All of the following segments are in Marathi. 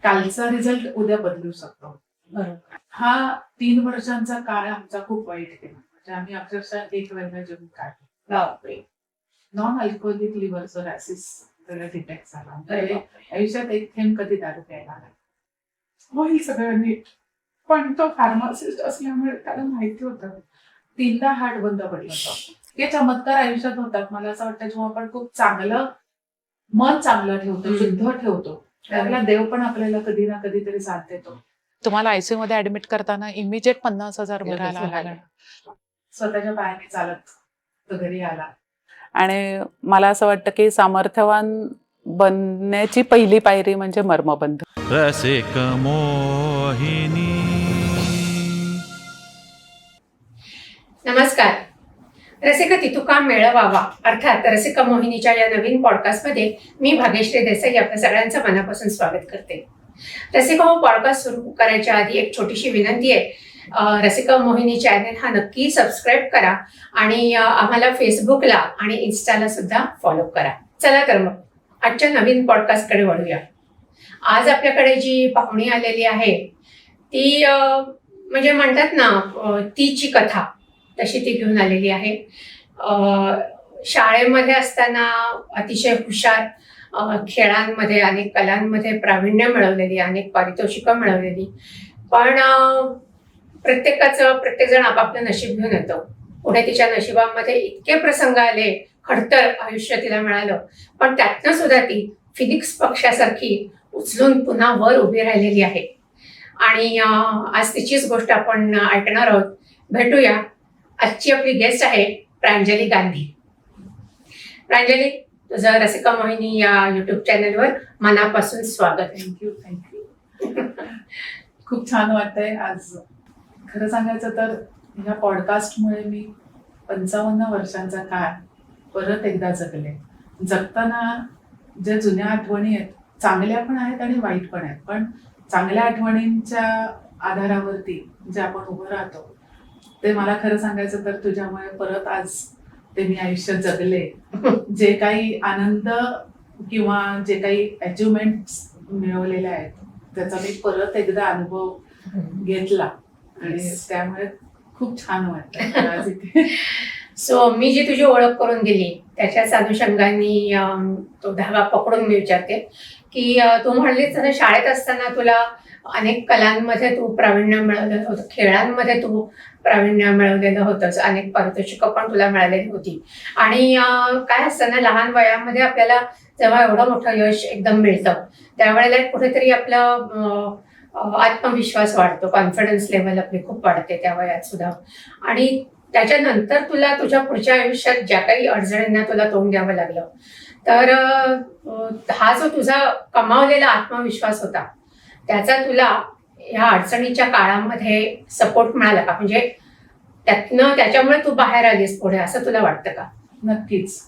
कालचा रिझल्ट उद्या बदलू शकतो. बरोबर. हा 3 वर्षांचा काळ आमचा खूप वाईट गेला. म्हणजे आम्ही अक्षरशः एक महिना जेवून काढला. बापरे. Non alcoholic liver cirrhosis detect झाला. अरे म्हणजे बापरे. आयुष्यात एक थेंब कधी दारू प्यायला नाही. होईल सगळं नीट. पण तो फार्मासिस्ट असल्यामुळे त्याला माहिती होतं. 3दा हार्ट बंद पडलं होतं. हे चमत्कार आयुष्यात होतात. मला असं वाटतं जेव्हा आपण खूप चांगलं मन चांगलं ठेवतो, शुद्ध ठेवतो, त्यावेळेला देव पण आपल्याला कधी ना कधीतरी साथ देतो. तुम्हाला आयसीयू मध्ये ऍडमिट करताना इमिजिएट 50,000 भरायला लागला स्वतःच्या पायाने चालत तो घरी आला. आणि मला असं वाटतं की सामर्थ्यवान बनण्याची पहिली पायरी म्हणजे मर्मबंध. रसिक मोहिनी. नमस्कार. रसिक तितुका मेळवावा अर्थात रसिक मोहिनीच्या या नवीन पॉडकास्टमध्ये मी भाग्यश्री देसाई आपल्या सगळ्यांचं मनापासून स्वागत करते. रसिक पॉडकास्ट सुरू करायच्या आधी एक छोटीशी विनंती आहे. रसिक मोहिनी चॅनल हा नक्की सबस्क्राईब करा आणि आम्हाला फेसबुकला आणि इन्स्टाला सुद्धा फॉलो करा. चला तर मग आजच्या नवीन पॉडकास्टकडे वळूया. आज आपल्याकडे जी पाहुणी आलेली आहे ती म्हणजे म्हणतात ना तीची कथा तशी ती घेऊन आलेली आहे. शाळेमध्ये असताना अतिशय हुशार, खेळांमध्ये अनेक कलांमध्ये प्रावीण्य मिळवलेली, अनेक पारितोषिकं मिळवलेली. पण प्रत्येकजण आपापलं नशीब घेऊन येतं. पुढे तिच्या नशिबामध्ये इतके प्रसंग आले, खडतर आयुष्य तिला मिळालं, पण त्यातनं सुद्धा ती फिनिक्स पक्षासारखी उचलून पुन्हा वर उभी राहिलेली आहे. आणि आज तिचीच गोष्ट आपण ऐकणार आहोत. भेटूया. आजची आपली गेस्ट आहे प्रांजली गांधी. प्रांजली, तुझं रसिका मोहिनी या युट्यूब चॅनलवर मनापासून स्वागत. थँक्यू. खूप छान वाटतंय आज. खरं सांगायचं तर ह्या पॉडकास्टमुळे मी 55 वर्षांचा काळ परत एकदा जगले. जगताना ज्या जुन्या आठवणी आहेत, चांगल्या पण आहेत आणि वाईट पण आहेत, पण चांगल्या आठवणींच्या आधारावरती जे आपण उभं राहतो ते मला खरं सांगायचं तर तुझ्यामुळे परत आज ते मी आयुष्य जगले. जे काही आनंद किंवा जे काही अचिव्हमेंट्स मिळवलेल्या आहेत त्याचा मी परत एकदा अनुभव घेतला आणि त्यामुळे खूप छान वाटतं आज इथे. सो मी जी तुझी ओळख करून दिली त्याच्याच अनुषंगाने तो धागा पकडून मी विचारते की तू म्हणलीस ना शाळेत असताना तुला अनेक कलांमध्ये तू प्रावीण्य मिळवलेलं होतं, खेळांमध्ये तू प्रावीण्य मिळवलेलं होतंच, अनेक पारितोषिकं पण तुला मिळालेली होती. आणि काय असतं ना, लहान वयामध्ये आपल्याला जेव्हा एवढं मोठं यश एकदम मिळतं त्यावेळेला कुठेतरी आपलं आत्मविश्वास वाढतो, कॉन्फिडन्स लेवल आपली खूप वाढते त्या वयात सुद्धा. आणि त्याच्यानंतर तुला तुझ्या पुढच्या आयुष्यात ज्या काही अडचणींना तुला तोंड द्यावं लागलं, तर हा जो तुझा कमावलेला आत्मविश्वास होता त्याचा तुला ह्या अडचणीच्या काळामध्ये सपोर्ट मिळाला का? म्हणजे त्याच्यामुळे तू बाहेर आलीस पुढे, असं तुला वाटतं का? नक्कीच.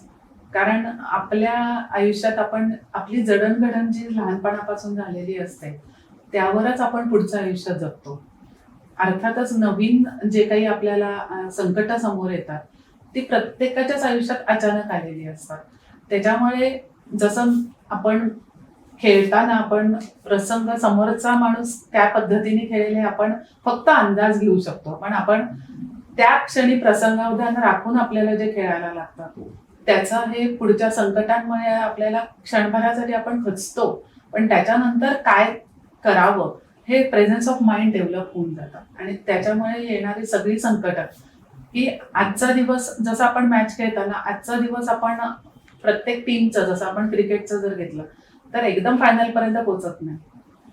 कारण आपल्या आयुष्यात आपण आपली जडणघडण जी लहानपणापासून झालेली असते त्यावरच आपण पुढचं आयुष्य जगतो. अर्थातच नवीन जे काही आपल्याला संकट समोर येतात ती प्रत्येकाच्याच आयुष्यात अचानक आलेली असतात. त्याच्यामुळे जसं आपण खेळताना आपण प्रसंग समोरचा माणूस त्या पद्धतीने खेळलेले आपण फक्त अंदाज घेऊ शकतो, पण आपण त्या क्षणी प्रसंगावधान राखून आपल्याला जे खेळायला लागतं त्याचं हे पुढच्या संकटांमुळे आपल्याला क्षणभरासाठी आपण खचतो, पण त्याच्यानंतर काय करावं हे प्रेझेन्स ऑफ माइंड डेव्हलप होऊन जातं. आणि त्याच्यामुळे येणारी सगळी संकट की आजचा दिवस जसं आपण मॅच खेळताना आजचा दिवस आपण प्रत्येक टीमचं, जसं आपण क्रिकेटचं जर घेतलं तर एकदम फायनल पर्यंत पोहोचत नाही,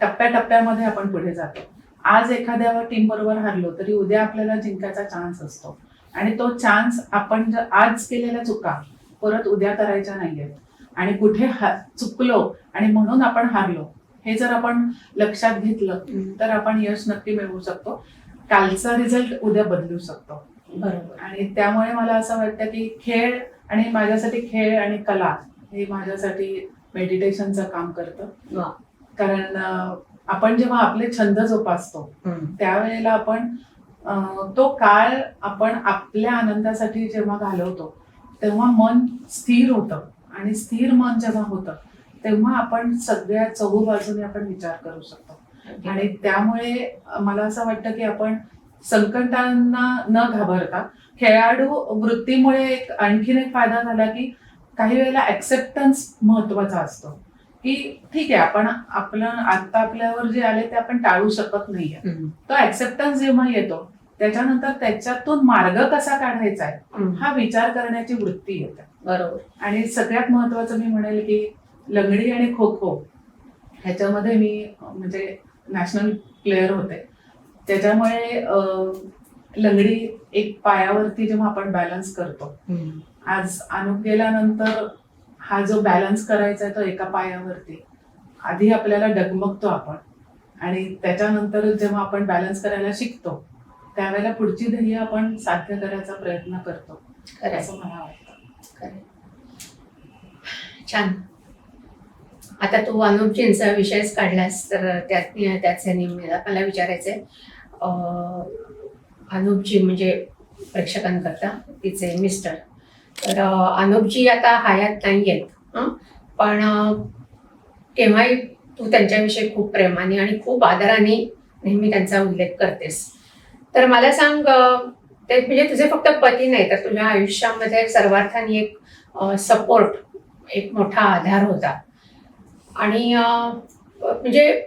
टप्प्याटप्प्यामध्ये आपण पुढे जातो. आज एखाद्या टीम बरोबर हारलो तरी उद्या आपल्याला जिंकायचा चान्स असतो आणि तो चान्स आपण जर आज केलेल्या चुका परत उद्या करायच्या नाहीयेत. आणि कुठे चुकलो आणि म्हणून आपण हारलो हे जर आपण लक्षात घेतलं तर आपण यश नक्की मिळवू शकतो. कालचा रिझल्ट उद्या बदलू शकतो. बरोबर. आणि त्यामुळे मला असं वाटतं की खेळ आणि माझ्यासाठी खेळ आणि कला हे माझ्यासाठी मेडिटेशनचं काम करतं. कारण आपण जेव्हा आपले छंद जोपासतो त्यावेळेला आपण तो काळ आपण आपल्या आनंदासाठी जेव्हा घालवतो तेव्हा मन स्थिर होतं आणि स्थिर मन जेव्हा होतं तेव्हा आपण सगळ्या चहूबाजूने आपण विचार करू शकतो. आणि त्यामुळे मला असं वाटतं की आपण संकटांना न घाबरता खेळाडू वृत्तीमुळे एक आणखीन एक फायदा झाला की काही वेळेला ऍक्सेप्टन्स महत्वाचा असतो, की ठीक आहे आपण आता आपल्यावर जे आले ते आपण टाळू शकत नाहीये. तो ऍक्सेप्टन्स जेव्हा येतो त्याच्यानंतर त्याच्यातून मार्ग कसा काढायचा आहे हा विचार करण्याची वृत्ती येते. बरोबर. आणि सगळ्यात महत्वाचं मी म्हणेल की लंगडी आणि खो खो ह्याच्यामध्ये मी म्हणजे नॅशनल प्लेअर होते. त्याच्यामुळे लंगडी एक पायावरती जेव्हा आपण बॅलन्स करतो, आज अनुप गेल्यानंतर हा जो बॅलन्स करायचा आहे तो एका पायावरती आधी आपल्याला डगमगतो आपण, आणि त्याच्यानंतर जेव्हा आपण बॅलन्स करायला शिकतो त्यावेळेला पुढची ध्येय आपण साध्य करायचा प्रयत्न करतो असं मला वाटतं. छान. आता तू अनुपजींचा विषयच काढलास तर त्याचे निमित्त मला विचारायचंय, अनुपजी म्हणजे प्रेक्षकांकरता तिचे मिस्टर, तर अनुपजी आता हयात नाहीयेत, पण केव्हाही तू त्यांच्याविषयी खूप प्रेमाने आणि खूप आदराने नेहमी त्यांचा उल्लेख करतेस. तर मला सांग, ते म्हणजे तुझे फक्त पती नाही तर तुझ्या आयुष्यामध्ये सर्वार्थाने एक सपोर्ट, एक मोठा आधार होता. आणि म्हणजे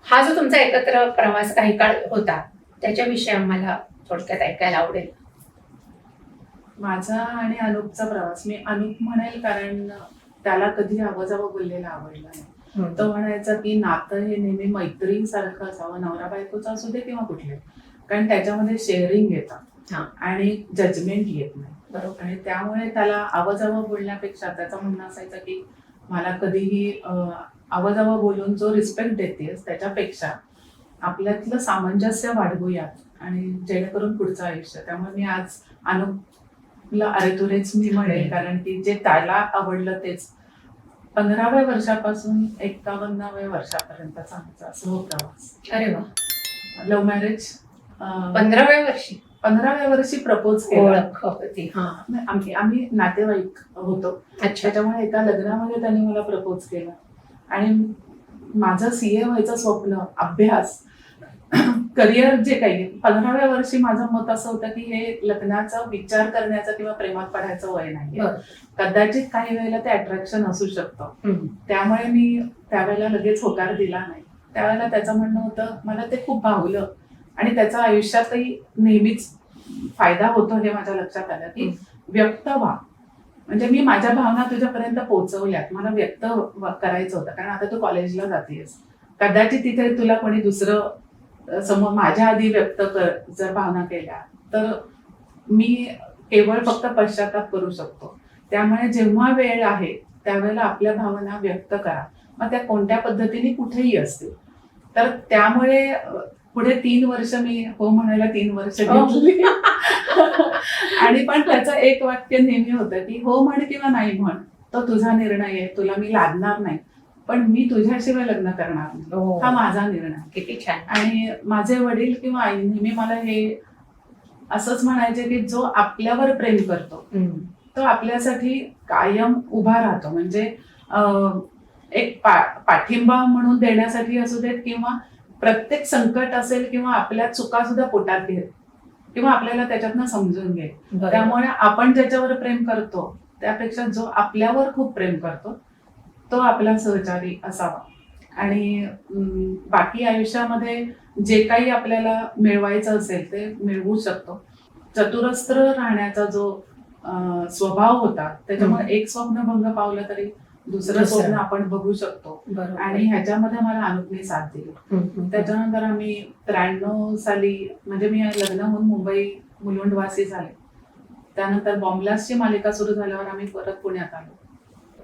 हा जो तुमचा एकत्र प्रवास काही काळ होता त्याच्याविषयी आम्हाला थोडक्यात ऐकायला आवडेल. माझा आणि अनुपचा प्रवास, मी अनुप म्हणेल कारण त्याला कधी आवाजावं बोललेला आवडला नाही. तो म्हणायचा की नातं हे नेहमी मैत्रीसारखं असावं, नवरा बायकोचं असू दे किंवा कुठले, कारण त्याच्यामध्ये शेअरिंग येतं आणि जजमेंट येत नाही. बरोबर. आणि त्यामुळे त्याला आवाजावं बोलण्यापेक्षा त्याचं म्हणणं असायचं की मला कधीही आवाजावं बोलून जो रिस्पेक्ट देतेस त्याच्यापेक्षा आपल्यातलं सामंजस्य वाढवूयात आणि जेणेकरून पुढचं आयुष्य. त्यामुळे मी आज अनुपला अरे तुरेच मी म्हणेल, कारण की जे त्याला आवडलं तेच 15व्या वर्षापासून 51व्या वर्षापर्यंतचा आमचा असं प्रवास. अरे वा. Love marriage. 15व्या वर्षी 15व्या वर्षी प्रपोज केलं. ओळख होती. आम्ही नातेवाईक होतो. त्याच्यामुळे एका लग्नामध्ये त्यांनी मला प्रपोज केलं. आणि माझं सीए व्हायचं स्वप्न, अभ्यास, करिअर जे काही 15व्या वर्षी माझं मत असं होतं की हे लग्नाचा विचार करण्याचा किंवा प्रेमात पडायचं वय नाहीये. कदाचित काही वेळेला ते अट्रॅक्शन असू शकतं. त्यामुळे मी त्यावेळेला लगेच होकार दिला नाही. त्यावेळेला त्याचं म्हणणं होतं, मला ते खूप भावलं आणि त्याचा आयुष्यातही नेहमीच फायदा होतो हे माझ्या लक्षात आलं की व्यक्त व्हा. म्हणजे मी माझ्या भावना तुझ्यापर्यंत पोहोचवल्यात, मला व्यक्त करायचं होतं. कारण आता तू कॉलेजला जातेस, कदाचित तिथे तुला कोणी दुसरं समोर माझ्या आधी व्यक्त जर भावना केल्या तर मी केवळ फक्त पश्चाताप करू शकतो. त्यामुळे जेव्हा वेळ आहे त्यावेळेला आपल्या भावना व्यक्त करा, मग त्या कोणत्या पद्धतीने कुठेही असतील. तर त्यामुळे पुढे 3 वर्ष मी हो म्हणायला 3 वर्ष घेतली. आणि पण त्याचं एक वाक्य नेहमी होतं की हो म्हण किंवा नाही म्हण, तो तुझा निर्णय आहे, तुला मी लादणार नाही, पण मी तुझ्याशिवाय लग्न करणार नाही, हा माझा निर्णय. किती छान. आणि माझे वडील किंवा आई नेहमी मला हे असंच म्हणायचे की जो आपल्यावर प्रेम करतो तो आपल्यासाठी कायम उभा राहतो. म्हणजे एक पाठिंबा म्हणून देण्यासाठी असू देत किंवा प्रत्येक संकट असेल किंवा आपल्या चुका सुद्धा पोटात घेत किंवा आपल्याला त्याच्यातनं समजून घे. त्यामुळे आपण ज्याच्यावर प्रेम करतो त्यापेक्षा जो आपल्यावर खूप प्रेम करतो तो आपला सहचारी असावा. आणि बाकी आयुष्यामध्ये जे काही आपल्याला मिळवायचं असेल ते मिळवू शकतो. चतुरस्त्र राहण्याचा जो स्वभाव होता त्याच्यामुळे एक स्वप्न भंग पावलं तरी दुसरं स्वप्न आपण बघू शकतो. आणि ह्याच्यामध्ये मला अनुपने साथ दिली. त्याच्यानंतर आम्ही 93 साली म्हणजे मी लग्न होऊन मुंबई मुलुंडवासी झाले. त्यानंतर बॉम्बलास्टची मालिका सुरू झाल्यावर आम्ही परत पुण्यात आलो.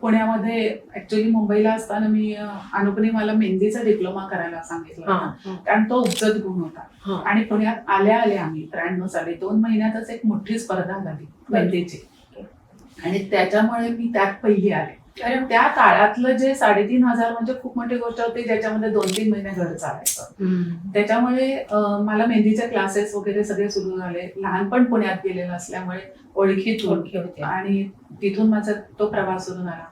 पुण्यामध्ये ऍक्च्युली मुंबईला असताना मी अनुपने मला मेहंदीचा डिप्लोमा करायला सांगितलं, कारण तो उपजत गुण होता. आणि पुण्यात आल्या आम्ही 93 साली 2 महिन्यातच एक मोठी स्पर्धा झाली मेहंदीची आणि त्याच्यामुळे मी त्यात पहिली आले. त्या काळातलं जे 3,500 म्हणजे खूप मोठी गोष्ट होती, ज्याच्यामध्ये 2-3 महिने घर चालायचं. त्याच्यामुळे मला मेहंदीचे क्लासेस वगैरे सगळे सुरू झाले. लहानपण पुण्यात गेलेलं असल्यामुळे ओळखी होते आणि तिथून माझा तो प्रवास सुरू झाला.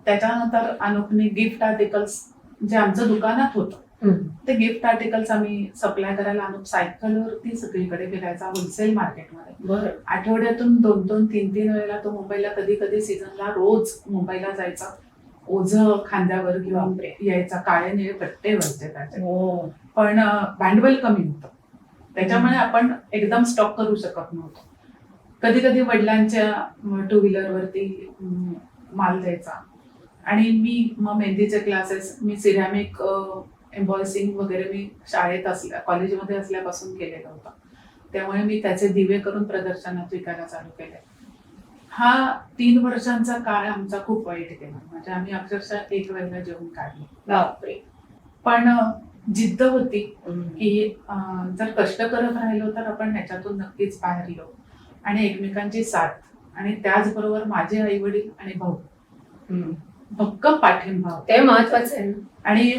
त्याच्यानंतर अनुपने गिफ्ट आर्टिकल्स जे आमचं दुकानात होतं ते गिफ्ट आर्टिकल्स आम्ही सप्लाय करायला अनुप सायकलवरती सगळीकडे फिरायचा होलसेल मार्केटमध्ये. बरं. आठवड्यातून 2-2, 3-3 वेळेला तो मुंबईला कधी कधी सीझनला रोज मुंबईला जायचा. ओझं खांद्यावर घेऊन यायचा, काळे निळे पट्टे व्हायचे त्याचे. हो. पण भांडवल कमी होतं त्याच्यामुळे आपण एकदम स्टॉक करू शकत नव्हतो. कधी कधी वडिलांच्या 2 व्हीलरवरती माल द्यायचा आणि मी मग मेहंदीचे क्लासेस, मी सिरॅमिक एम्बॉयसिंग वगैरे मी शाळेत कॉलेजमध्ये असल्यापासून केलेलं होतं. त्यामुळे मी त्याचे दिवे करून प्रदर्शनात विकायला चालू केले. हा 3 वर्षांचा काळ आमचा खूप वाईट गेला. म्हणजे आम्ही अक्षरशः एक वेळेला जेवण काढले. बापरे. पण जिद्द होती की जर कष्ट करत राहिलो तर आपण ह्याच्यातून नक्कीच बाहेर येऊ. आणि एकमेकांची साथ आणि त्याचबरोबर माझे आई वडील आणि भाऊ भक्कम पाठिंबा होता. ते महत्वाचं आहे. आणि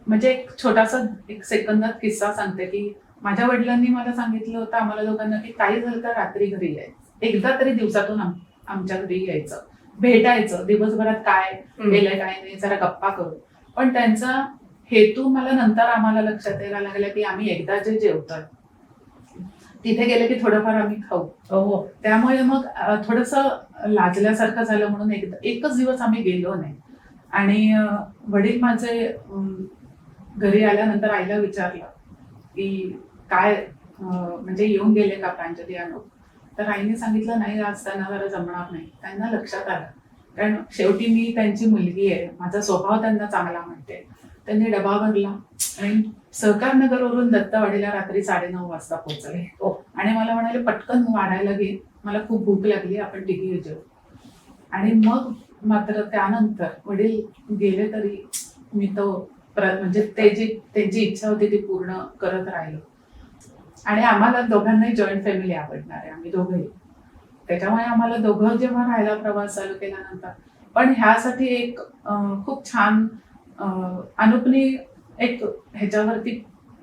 म्हणजे एक छोटासा 1 सेकंदात किस्सा सांगते की माझ्या वडिलांनी मला सांगितलं होतं आम्हाला दोघांना की काही झालं तर रात्री घरी यायचं, एकदा तरी दिवसातून आमच्या घरी यायचं, भेटायचं, दिवसभरात काय केलंय काय नाही जरा गप्पा करू. पण त्यांचा हेतू मला नंतर आम्हाला लक्षात यायला लागला की आम्ही एकदा जे जेवतोय तिथे गेले की थोडंफार आम्ही खाऊ. त्यामुळे मग थोडंसं लाजल्यासारखं झालं म्हणून एकच दिवस आम्ही गेलो नाही. आणि वडील माझे घरी आल्यानंतर आईला विचारलं की काय म्हणजे येऊन गेले का प्रांजली अनुप. तर आईने सांगितलं नाही आज त्यांना जरा जमणार नाही. त्यांना लक्षात आलं कारण शेवटी मी त्यांची मुलगी आहे, माझा स्वभाव त्यांना चांगला म्हणते. त्यांनी डबा भरला आणि सहकार नगरवरून दत्तवाडीला रात्री 9:30 वाजता पोहोचले. आणि मला म्हणाले पटकन वाढायला घे, मला खूप भूक लागली, आपण तिघी जेवू. आणि मग मात्र त्यानंतर वडील गेले तरी मी तो म्हणजे त्यांची इच्छा होती ती पूर्ण करत राहिलो. आणि आम्हाला दोघांनाही जॉईंट फॅमिली आवडणार आहे, आम्ही दोघंही. त्याच्यामुळे आम्हाला दोघं जेव्हा राहायला प्रवास चालू केल्यानंतर पण ह्यासाठी एक खूप छान अनुपनी एक ह्याच्यावरती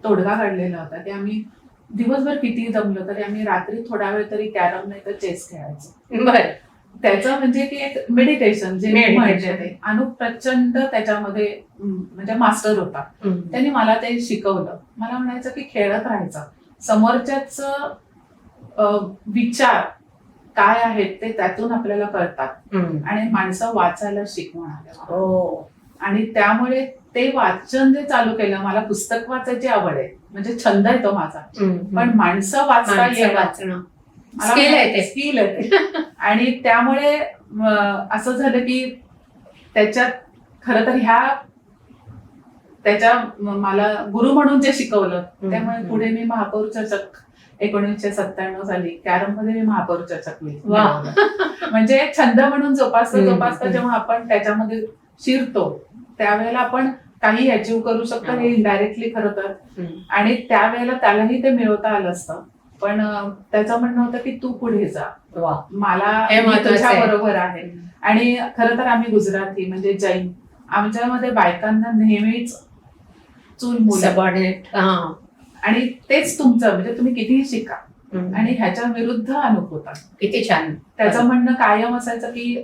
तोडगा काढलेला होता की आम्ही दिवसभर किती दमलो तरी आम्ही रात्री थोडा वेळ तरी कॅरम नाही तर चेस खेळायचो. बरं. त्याचं म्हणजे की एक मेडिटेशन जे म्हणजे ते अनुप प्रचंड त्याच्यामध्ये म्हणजे मास्टर होता. त्यांनी मला ते शिकवलं. मला म्हणायचं की खेळत राहायचं, समोरच्याच विचार काय आहेत ते त्यातून आपल्याला कळतात आणि माणसं वाचायला शिक म्हणाले. आणि त्यामुळे ते वाचन जे चालू केलं, मला पुस्तक वाचायची आवड आहे म्हणजे छंद आहे तो माझा, पण माणसं वाचता वाचणं स्किल आहे ते. आणि त्यामुळे असं झालं की त्याच्यात खरं तर त्याच्या मला गुरु म्हणून जे शिकवलं त्यामुळे पुढे मी महापौर चषक 1997 साली कॅरम मध्ये मी महापौर चषक म्हणजे छंद म्हणून जोपासता जेव्हा आपण त्याच्यामध्ये शिरतो त्यावेळेला आपण काही अचीव्ह करू शकतो हे इनडायरेक्टली खरं तर. आणि त्यावेळेला त्यालाही ते मिळवता आलं असतं. पण त्याचं म्हणणं होतं की तू पुढे जा, मला तुझ्या बरोबर आहे. आणि खरं तर आम्ही गुजराती म्हणजे जैन, आमच्यामध्ये बायकांना नेहमीच चूल मुलं आणि तेच तुमचं म्हणजे तुम्ही कितीही शिका. आणि ह्याच्या विरुद्ध अनुप होता. किती छान. त्याचं म्हणणं कायम असायचं की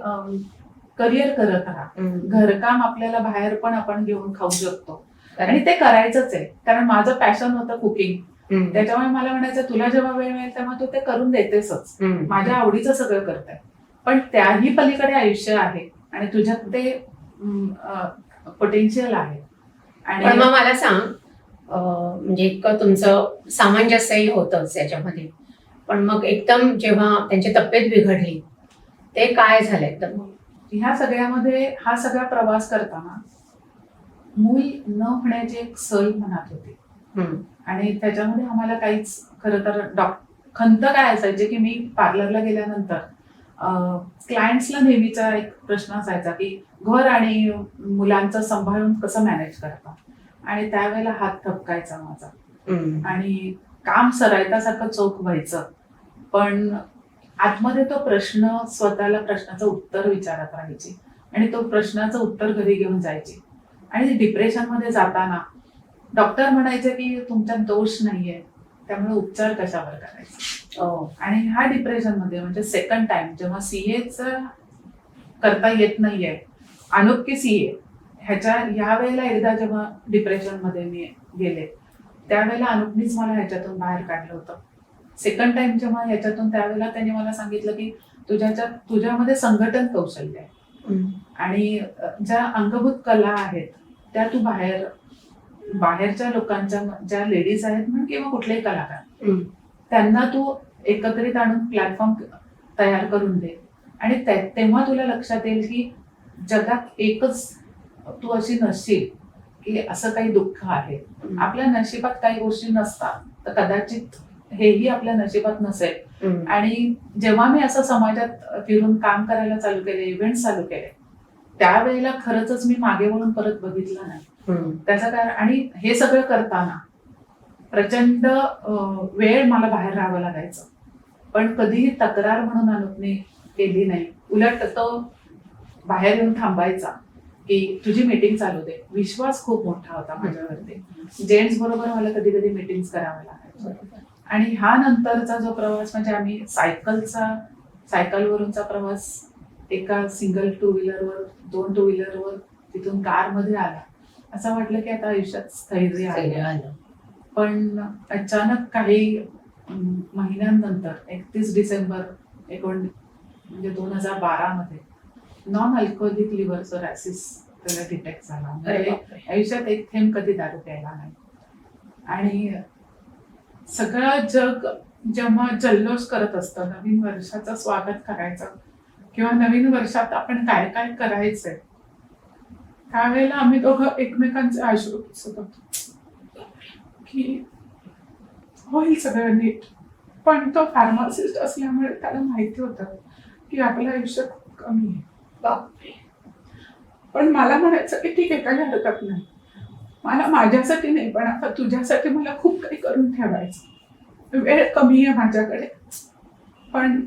करिअर करत राहा, घरकाम आपल्याला बाहेर पण आपण घेऊन खाऊ शकतो आणि ते करायचंच आहे. कारण माझं पॅशन होतं कुकिंग, त्याच्यामुळे मला म्हणायचं तुला जेव्हा वेळ मिळेल तेव्हा तू ते करून देतेसच, माझ्या आवडीचं सगळं करताय. पण त्याही पलीकडे आयुष्य आहे आणि तुझ्यात ते पोटेन्शियल आहे. आणि मग मला सांग म्हणजे इतकं तुमचं सामंजस्यही होतंच याच्यामध्ये, पण मग एकदम जेव्हा त्यांची तब्येत बिघडली ते काय झालं एकदम? ह्या सगळ्यामध्ये हा सगळा प्रवास करताना मूल न होण्याची एक सल मनात होती. आणि त्याच्यामध्ये आम्हाला काहीच खरं तर खंत काय असायची की मी पार्लरला गेल्यानंतर क्लायंट्सला नेहमीचा एक प्रश्न असायचा की घर आणि मुलांचं सांभाळून कसं मॅनेज करता. आणि त्यावेळेला हात थपकायचा माझा आणि काम सरायतासारखं चोख व्हायचं. पण आतमध्ये तो प्रश्न स्वतःला प्रश्नाचं उत्तर विचारत राहायची आणि तो प्रश्नाचं उत्तर घरी घेऊन जायची. आणि डिप्रेशन मध्ये जाताना डॉक्टर म्हणायचे की तुमच्यात दोष नाहीये त्यामुळे उपचार कशावर करायचे. आणि ह्या डिप्रेशन मध्ये म्हणजे सेकंड टाइम जेव्हा CAचा करता येत नाहीये, अनुपकी सीए ह्या वेळेला एकदा जेव्हा डिप्रेशनमध्ये मी गेले त्यावेळेला अनुपनीच मला ह्याच्यातून बाहेर काढलं होतं. सेकंड टाइम जेव्हा ह्याच्यातून त्यावेळेला त्यांनी मला सांगितलं की तुझ्यामध्ये संघटन कौशल्य आहे आणि ज्या अंगभूत कला आहेत त्या तू बाहेरच्या लोकांच्या, ज्या लेडीज आहेत म्हण किंवा कुठलेही कलाकार, त्यांना तू एकत्रित आणून प्लॅटफॉर्म तयार करून दे आणि तेव्हा तुला लक्षात येईल की जगात एकच तू अशी नसशील की असं काही दुःख आहे. आपल्या नशिबात काही गोष्टी नसतात तर कदाचित हेही आपल्या नशिबात नसेल. आणि जेव्हा मी असं समाजात फिरून काम करायला चालू केले, इव्हेंट चालू केले, त्यावेळेला खरंच मी मागे वळून परत बघितलं नाही. त्याचं कारण, आणि हे सगळं करताना प्रचंड वेळ मला बाहेर राहावं लागायचं, पण कधीही तक्रार म्हणून अनुपने केली नाही. उलट तो बाहेर येऊन थांबायचा की तुझी मीटिंग चालू दे. विश्वास खूप मोठा होता माझ्यावरती. जेंट्स बरोबर मला कधी कधी मीटिंग कराव्या लागायच्या. आणि हा नंतरचा जो प्रवास म्हणजे आम्ही सायकलवरूनचा प्रवास, एका सिंगल 2 व्हीलरवर 2 2 व्हीलरवर तिथून कारमध्ये आला, असं वाटलं की आता आयुष्यात स्थैर्य आलं. पण अचानक काही महिन्यांनंतर 31 डिसेंबर 2012 मध्ये नॉन अल्कोहोलिक लिव्हर सिरोसिस त्याला डिटेक्ट झाला. म्हणजे आयुष्यात एक थेंब कधी दारू प्यायला नाही. आणि सगळं जग जेव्हा जल्लोष करत असतं नवीन वर्षाचं स्वागत करायचं किंवा नवीन वर्षात आपण काय काय करायचंय, त्यावेळेला आम्ही दोघं एकमेकांचे अश्रू पुसत होतो की होईल सगळं नीट. पण तो फार्मासिस्ट असल्यामुळे त्याला माहिती होतं की आपलं आयुष्य खूप कमी आहे. पण मला म्हणायचं की ठीक आहे, काही हरकत नाही, मला माझ्यासाठी नाही पण आता तुझ्यासाठी मला खूप काही करून ठेवायचं, वेळ कमी आहे माझ्याकडे. पण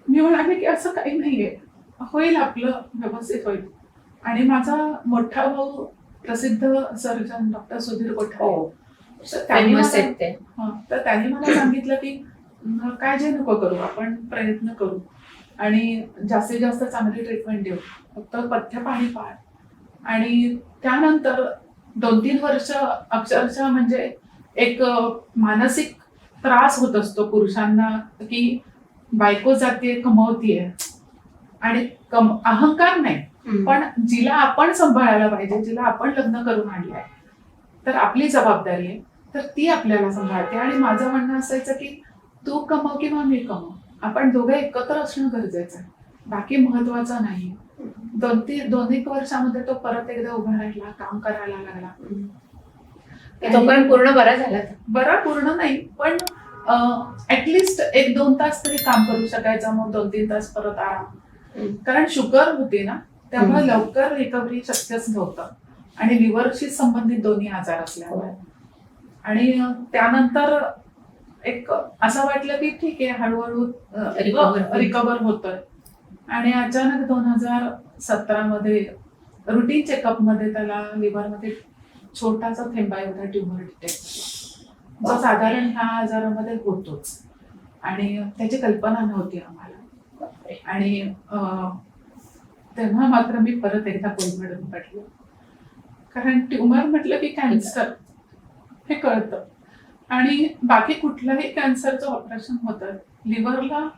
मी म्हणाले की असं काही नाहीये, होईल आपलं, व्यवस्थित होईल. आणि माझा मोठा भाऊ प्रसिद्ध सर्जन डॉक्टर सुधीर कोठारे, त्यांनी मला सांगितलं की काळजी नको करू, आपण प्रयत्न करू आणि जास्तीत जास्त चांगली ट्रीटमेंट देऊ, फक्त पथ्य पाणी पाळ. आणि त्यानंतर 2-3 वर्ष अक्षरशः म्हणजे एक मानसिक त्रास होत असतो पुरुषांना की बायको जाते कमवतीये आणि अहंकार नाही, पण जिला आपण सांभाळायला पाहिजे, जिला आपण लग्न करून आणलंय, तर आपली जबाबदारी आहे, तर ती आपल्याला सांभाळते. आणि माझं म्हणणं असायचं की तू कमव किंवा मी कमव, आपण दोघे एकत्र असणं गरजेचं आहे, बाकी महत्वाचं नाही. 2-1 वर्षामध्ये तो परत एकदा उभा राहिला, काम करायला लागला. तोपर्यंत पूर्ण बरा झाला. बरा पूर्ण नाही, पण ऍटलिस्ट 1-2 तास तरी काम करू शकायचा, मग 2-3 तास परत आराम. कारण शुगर होती ना, त्यामुळे लवकर रिकव्हरी शक्यच नव्हतं आणि लिव्हरशी संबंधित दोन्ही आजार असल्यामुळे. आणि त्यानंतर एक असं वाटलं की ठीक आहे, हळूहळू रिकव्हर होतोय. आणि अचानक 2017 मध्ये रुटीन चेकअप मध्ये त्याला लिव्हरमध्ये छोटासा थेंबा एवढा ट्युमर डिटेक्ट झाला, जो साधारण ह्या आजारामध्ये होतोच आणि त्याची कल्पना नव्हती आम्हाला. आणि तेव्हा मात्र मी परत एकदा कोलमडून पडले, कारण ट्युमर म्हटलं की कॅन्सर हे कळतं आणि बाकी कुठलंही कॅन्सरचं ऑपरेशन होतं, लिव्हरला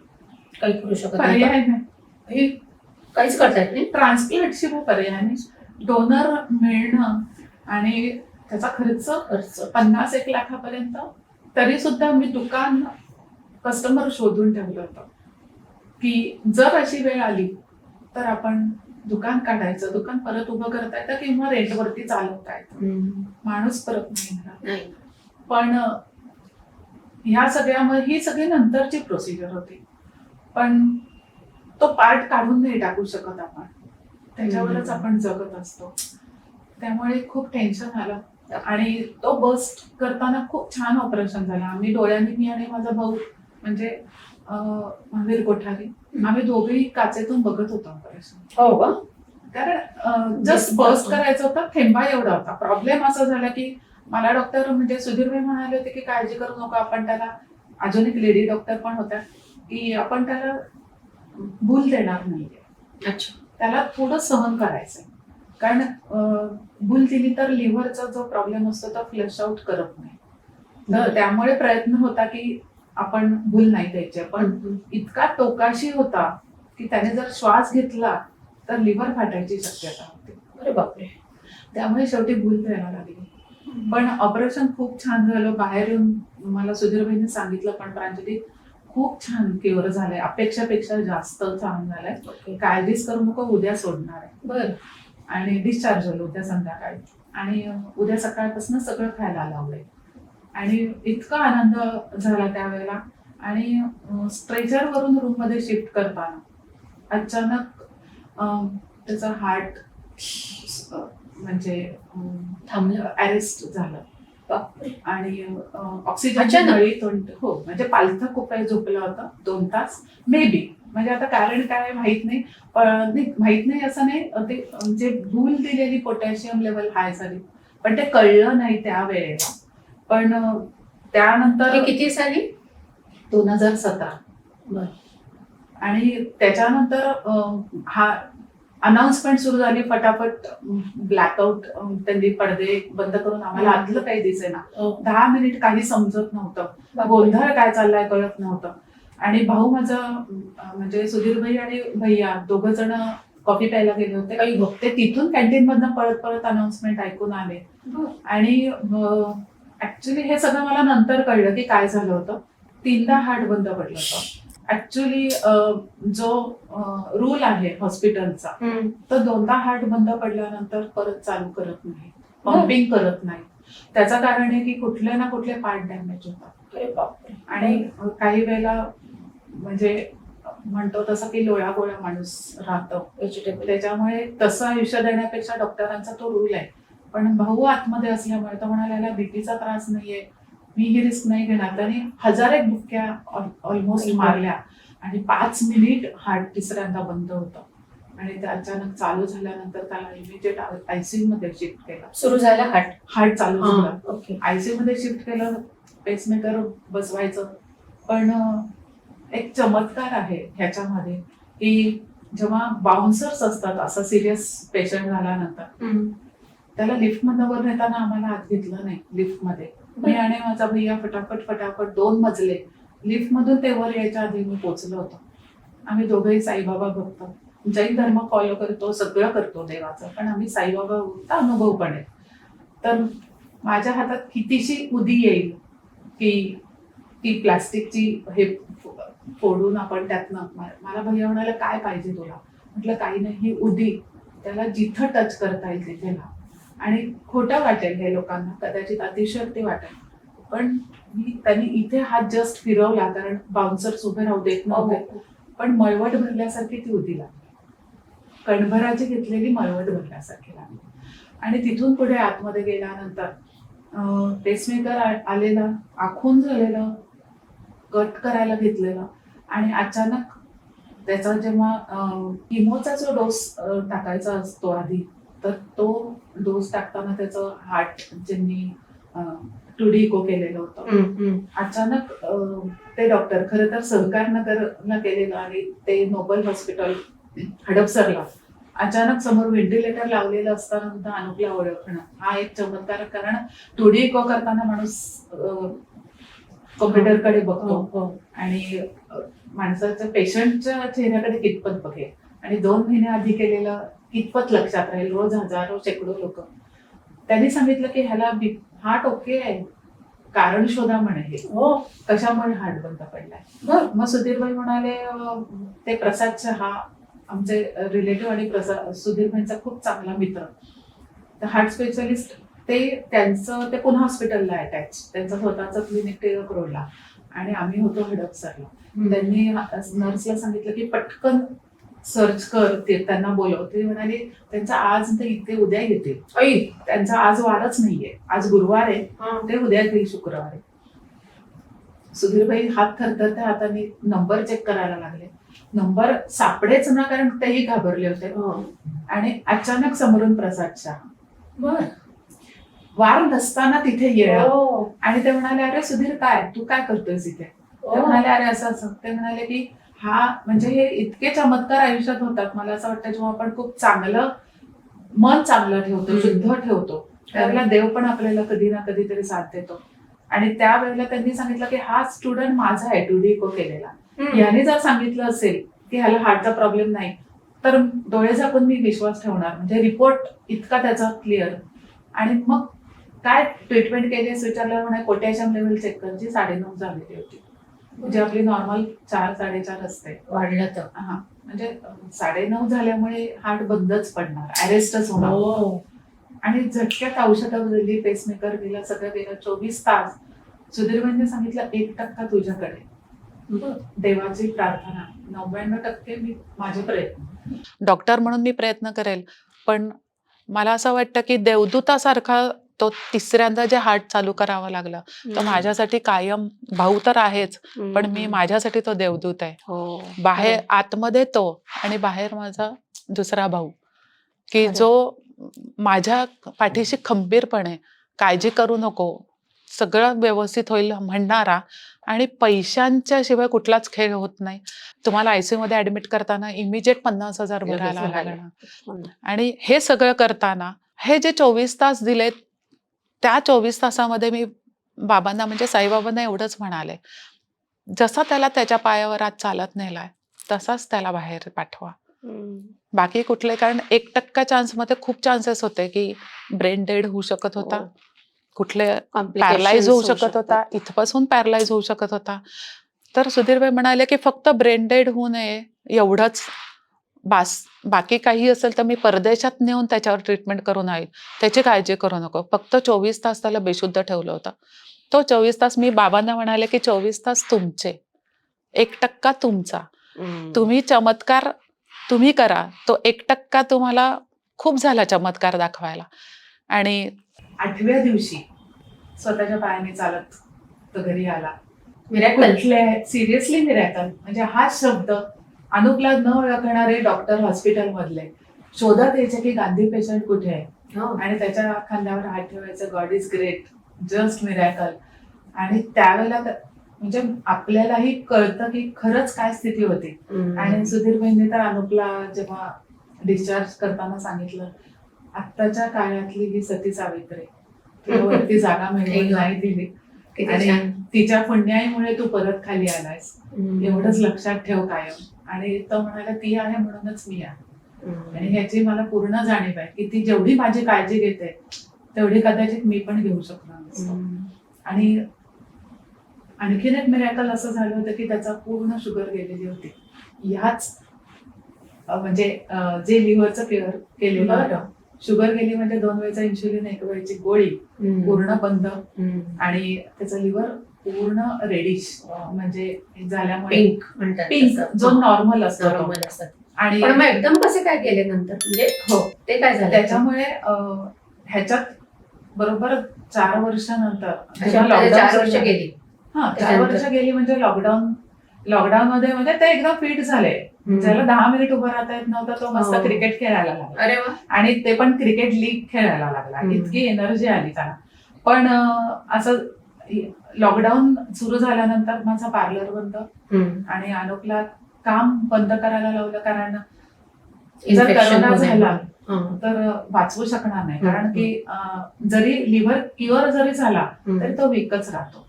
काही करू शकत पर्याय नाही, काहीच करता येत नाही. ट्रान्सप्लांट शिवाय पर्याय नाही. डोनर मिळणं आणि त्याचा खर्च 50-1 लाखापर्यंत. तरी सुद्धा मी दुकान कस्टमर शोधून ठेवलं होतं की जर अशी वेळ आली तर आपण दुकान काढायचं, दुकान परत उभं करता येतं किंवा रेंटवरती चालवता येतं, माणूस परत नाही. पण ह्या सगळ्यामध्ये ही सगळी नंतरची प्रोसिजर होती, पण तो पार्ट काढून नाही टाकू शकत आपण, त्याच्यावरच आपण जगत असतो. त्यामुळे खूप टेन्शन आलं आणि तो बस्ट करताना खूप छान ऑपरेशन झालं. आम्ही डोळ्यांनी, मी आणि माझा भाऊ म्हणजे महावीर कोठारी, आम्ही दोघेही काचेतून बघत होतो ऑपरेशन. हो का? कारण जस्ट बस्ट करायचं होतं, थेंबा एवढा होता. प्रॉब्लेम असा झाला की मला डॉक्टर म्हणजे सुधीर भाई म्हणाले होते की काळजी करू नका, आपण त्याला, अजून एक लेडी डॉक्टर पण होत्या, की आपण त्याला भूल देणार नाहीये, अच्छा. त्याला थोडं सहन करायचंय. कारण भूल दिली तर लिव्हरचा जो प्रॉब्लेम असतो तो फ्लश आउट करत नाही. तर त्यामुळे प्रयत्न होता की आपण भूल नाही द्यायची. पण इतका टोकाशी होता की त्याने जर श्वास घेतला तर लिव्हर फाटायची शक्यता होती. अरे बापरे. त्यामुळे शेवटी भूल द्यायला लागली. पण ऑपरेशन खूप छान झालं. बाहेर येऊन मला सुधीरबाईंनी सांगितलं, पण प्रांजली खूप छान क्युअर झालंय, अपेक्षापेक्षा जास्त छान झालंय, काळजीच करू नको, उद्या सोडणार आहे. बरं. आणि डिस्चार्ज झालो उद्या संध्याकाळी. आणि उद्या सकाळपासून सगळं खायला लावलंय. आणि इतका आनंद झाला त्यावेळेला. आणि स्ट्रेचर वरून रूम मध्ये शिफ्ट करताना अचानक त्याचा हार्ट म्हणजे थांबलं. अरेस्ट झालं. बापरे. आणि ऑक्सिजन अचानक? नळी हो, म्हणजे पालथं खूप काही झोपलं होतं 2 तास मे बी. म्हणजे आता कारण काय माहित नाही, पण माहित नाही असं नाही, ते जे भूल दिलेली पोटॅशियम लेवल हाय झाली, पण ते कळलं नाही त्यावेळेला. पण त्यानंतर हे किती साली? 2017. बरं. आणि त्याच्यानंतर हा अनाउन्समेंट सुरू झाली फटाफट. ब्लॅकआउट, त्यांनी पडदे बंद करून आम्हाला आतलं काही दिसेना. 10 मिनिट काही समजत नव्हतं, गोंधळ काय चाललाय कळत नव्हतं. आणि भाऊ माझं म्हणजे सुधीरभाई आणि भैया दोघं जण कॉफी प्यायला गेले होते. ते तिथून कॅन्टीन मधनं पळत पळत अनाउन्समेंट ऐकून आले. आणि ऍक्च्युली हे सगळं मला नंतर कळलं की काय झालं होतं. 3दा हार्ट बंद पडलं होतं. ऍक्च्युली जो रूल आहे हॉस्पिटलचा, तर 2दा हार्ट बंद पडल्यानंतर परत चालू करत नाही, पंपिंग करत नाही. त्याचं कारण आहे की कुठले ना कुठले पार्ट डॅमेज होतात. आणि काही वेळेला म्हणजे म्हणतो तसं की लोळा गोळा माणूस राहतो, त्याच्यामुळे तसं आयुष्य देण्यापेक्षा डॉक्टरांचा तो रूल आहे. पण भाऊ आतमध्ये असल्यामुळे तो म्हणाला याला बीपीचा त्रास नाहीये, मी ही रिस्क नाही घेणार. त्यांनी 1000 बुक्क्या ऑलमोस्ट मारल्या. आणि 5 मिनिट हार्ट तिसऱ्यांदा बंद होतं. आणि ते अचानक चालू झाल्यानंतर त्याला इमिजिएट आयसीयू मध्ये शिफ्ट केलं. सुरू झाला हार्ट चालू झालं. ओके. आयसीयू मध्ये शिफ्ट केलं, पेसमेकर बसवायचं. पण एक चमत्कार आहे ह्याच्यामध्ये की जेव्हा बाउन्सर्स असतात, असा सिरियस पेशंट झाल्यानंतर, त्याला लिफ्ट मधनं वर नेताना आम्हाला आत घेतलं नाही. लिफ्ट मध्ये मी आणि माझा भैया फटाफट 2 मजले लिफ्ट मधून ते वर यायच्या आधी मी पोहोचलो होतो. आम्ही दोघंही साईबाबा भक्त, जैन धर्म फॉलो करतो, सगळं करतो देवाचं, पण आम्ही साईबाबा अनुभव पण आहे. तर माझ्या हातात कितीशी उदी येईल की ती प्लास्टिकची हे फोडून आपण त्यातनं, मला भैया म्हणाला काय पाहिजे तुला. म्हटलं काही नाही, ही उदी त्याला जिथं टच करता येईल तिथे लाव. आणि खोटं वाटेल हे लोकांना, कदाचित अतिशयोक्ती वाटेल, पण त्यांनी इथे हात जस्ट फिरवला कारण बाउन्सर्स उभे राहू देत नव्हते. पण मळवट भरल्यासारखी ती उदी लागली, कणभराची घेतलेली मळवट भरल्यासारखी लागली. आणि तिथून पुढे आतमध्ये गेल्यानंतर पेसमेकर आलेला, आखून झालेलं, कट करायला घेतलेलं. आणि अचानक त्याचा जेव्हा किमोचा जो डोस टाकायचा असतो आधी, तर तो डोस टाकताना त्याचं हार्ट ज्यांनी 2D इको केलेलं होतं. अचानक ते डॉक्टर खरं तर सहकार नगरला केलेलं आणि ते नोबल हॉस्पिटल हडपसरला, अचानक समोर व्हेंटिलेटर लावलेलं असताना सुद्धा अनुपला ओळखणं हा एक चमत्कार. कारण 2D इको करताना माणूस कॉम्प्युटरकडे बघतो आणि माणसाच्या पेशंटच्या चेहऱ्याकडे कितपत बघेल, आणि 2 महिने आधी केलेलं कितपत लक्षात राहील. रोज हजारो शेकडो लोक. त्यांनी सांगितलं की ह्याला हार्ट ओके आहे, कारण शोधा म्हणे, हे कशामुळे हार्ट बंद पडलाय. मग सुधीरभाई म्हणाले, ते प्रसाद शहा आमचे रिलेटिव्ह आणि प्रसाद सुधीरभाईंचा खूप चांगला मित्र, तर हार्ट स्पेशलिस्ट, त्यांचं ते पुन्हा हॉस्पिटलला अटॅच, त्यांचं स्वतःचं क्लिनिक टिळक रोडला, आणि आम्ही होतो हडपसरला. त्यांनी नर्सला सांगितलं की पटकन सर्च कर, ते त्यांना बोलव. ते म्हणाले त्यांचा आज ते इथे उद्या येतील. त्यांचा आज वारच नाहीये, आज गुरुवार आहे, ते उद्या येतील शुक्रवारी. सुधीरभाई हात थरथरत्या हाताने नंबर चेक करायला लागले. नंबर सापडेच ना, कारण तेही घाबरले होते. आणि अचानक समोरून प्रसाद शहा, वार नसताना तिथे येणं. आणि ते म्हणाले, अरे सुधीर काय, तू काय करतोयस इथे. ते म्हणाले, अरे असं असं. ते म्हणाले की हा म्हणजे हे इतके चमत्कार आयुष्यात होतात. मला असं वाटतं जेव्हा आपण खूप चांगलं मन चांगलं ठेवतो, शुद्ध ठेवतो, त्यावेळेला देव पण आपल्याला कधी ना कधीतरी साथ देतो. आणि त्यावेळेला त्यांनी सांगितलं की हा स्टुडंट माझा आहे, 2D इको केलेला. याने जर सांगितलं असेल की ह्याला हार्टचा प्रॉब्लेम नाही, तर डोळे झाकून मी विश्वास ठेवणार. म्हणजे रिपोर्ट इतका त्याचा क्लिअर. आणि मग काय ट्रीटमेंट केली असं विचारल्यावर म्हणे पोटॅशियम लेवल चेक करायची 9.5 झालेली होती. म्हणजे आपली नॉर्मल 4-4.5 असते. वाढलं तर हा म्हणजे 9.5 झाल्यामुळे हार्ट बंदच पडणार, अरेस्टच होणार. हो. आणि झटक्यात औषधं दिली, पेसमेकर दिला, सगळं दिलं. 24 तास सुधीरबाईंनी सांगितलं 1% तुझ्याकडे. देवाची प्रार्थना, 99% मी माझे प्रयत्न. डॉक्टर म्हणून मी प्रयत्न करेल, पण मला असं वाटतं की देवदूतासारखा तो तिसऱ्यांदा जे हार्ट चालू करावा लागला, तर माझ्यासाठी कायम भाऊ तर आहेच, पण मी माझ्यासाठी तो देवदूत आहे. हो. बाहेर आतमध्ये तो आणि बाहेर माझा दुसरा भाऊ, की खरं. जो माझ्या पाठीशी खंबीरपणे काळजी करू नको, सगळं व्यवस्थित होईल म्हणणारा. आणि पैशांच्या शिवाय कुठलाच खेळ होत नाही. तुम्हाला ICU मध्ये ऍडमिट करताना इमिजिएट 50,000 भरायला लगेच लागणार. भरायला. आणि हे सगळं करताना हे जे 24 तास दिलेत, त्या 24 तासामध्ये मी बाबांना म्हणजे साईबाबांना एवढंच म्हणाले, जसा त्याला त्याच्या पायावर आज चालत नेलाय तसाच त्याला बाहेर पाठवा. बाकी कुठले, कारण 1% चान्समध्ये खूप चान्सेस होते की ब्रेन डेड होऊ शकत होता, हो. कुठले Complications पॅरलाइज होऊ होऊ शकत होता, शकतात. इथपासून पॅरलाइज होऊ शकत होता. तर सुधीरभाई म्हणाले की फक्त ब्रेन डेड होऊ नये एवढंच बास, बाकी काही असेल तर मी परदेशात नेऊन त्याच्यावर ट्रीटमेंट करून आहे, त्याची काळजी करू नको. फक्त 24 तास त्याला बेशुद्ध ठेवलं होतं. तो 24 तास मी बाबांना म्हणाले की 24 तास तुमचे, 1% तुमचा. तुम्ही चमत्कार तुम्ही करा, तो 1% तुम्हाला खूप झाला चमत्कार दाखवायला. आणि 8व्या दिवशी स्वतःच्या पायाने चालत तो घरी आला. मिरॅकल. Seriously miracle. म्हणजे हा शब्द अनुपला न ओळखणारे डॉक्टर हॉस्पिटल मधले शोधत यायचे की गांधी पेशंट कुठे आहे, आणि त्याच्या खांद्यावर हात ठेवायचं. God is great, just miracle. आणि त्यावेळेला म्हणजे आपल्यालाही कळतं की खरंच काय स्थिती होती. आणि सुधीरबाईंनी तर अनुपला जेव्हा डिस्चार्ज करताना सांगितलं, आत्ताच्या काळातली ही सती सावित्री, तिला वरती जागा मिळून नाही दिली आणि तिच्या पुण्याईमुळे तू परत खाली आलायस, एवढंच लक्षात ठेव कायम. आणि तो म्हणाला ती आहे म्हणूनच मी आहे. आणि ह्याची मला पूर्ण जाणीव आहे की ती जेवढी माझी काळजी घेते तेवढी कदाचित मी पण घेऊ शकणार नसतो. आणि आणखीन एक मिरॅकल असं झालं होतं की त्याचा पूर्ण शुगर गेलेली होती. ह्याच म्हणजे जे लिव्हरचं केअर केलेलं होतं, शुगर गेली म्हणजे 2 वेळचा इन्शुलिन, 1 वेळची गोळी पूर्ण बंद. आणि त्याचं लिव्हर पूर्ण रेडिश म्हणजे झाल्यामुळे पिंक जो नॉर्मल असतो. आणि पण मग एकदम कसे काय केले नंतर, म्हणजे हो ते काय झालं त्याच्यामुळे ह्याच्यात बरोबर 4 वर्षानंतर 4 वर्ष गेली. 4 वर्ष गेली म्हणजे लॉकडाऊन मध्ये म्हणजे ते एकदम फिट झाले. ज्याला 10 मिनिट उभं राहता येत नव्हतं तो मस्त क्रिकेट खेळायला लागला. अरे वा. आणि ते पण क्रिकेट लीग खेळायला लागला. इतकी एनर्जी आली त्याला. पण असं लॉकडाऊन सुरू झाल्यानंतर माझा पार्लर बंद आणि अनुपला काम बंद करायला लावलं. कारण जर करोना झाला तर वाचवू शकणार नाही. कारण की जरी लिव्हर क्युअर जरी झाला तरी तो वीकच राहतो.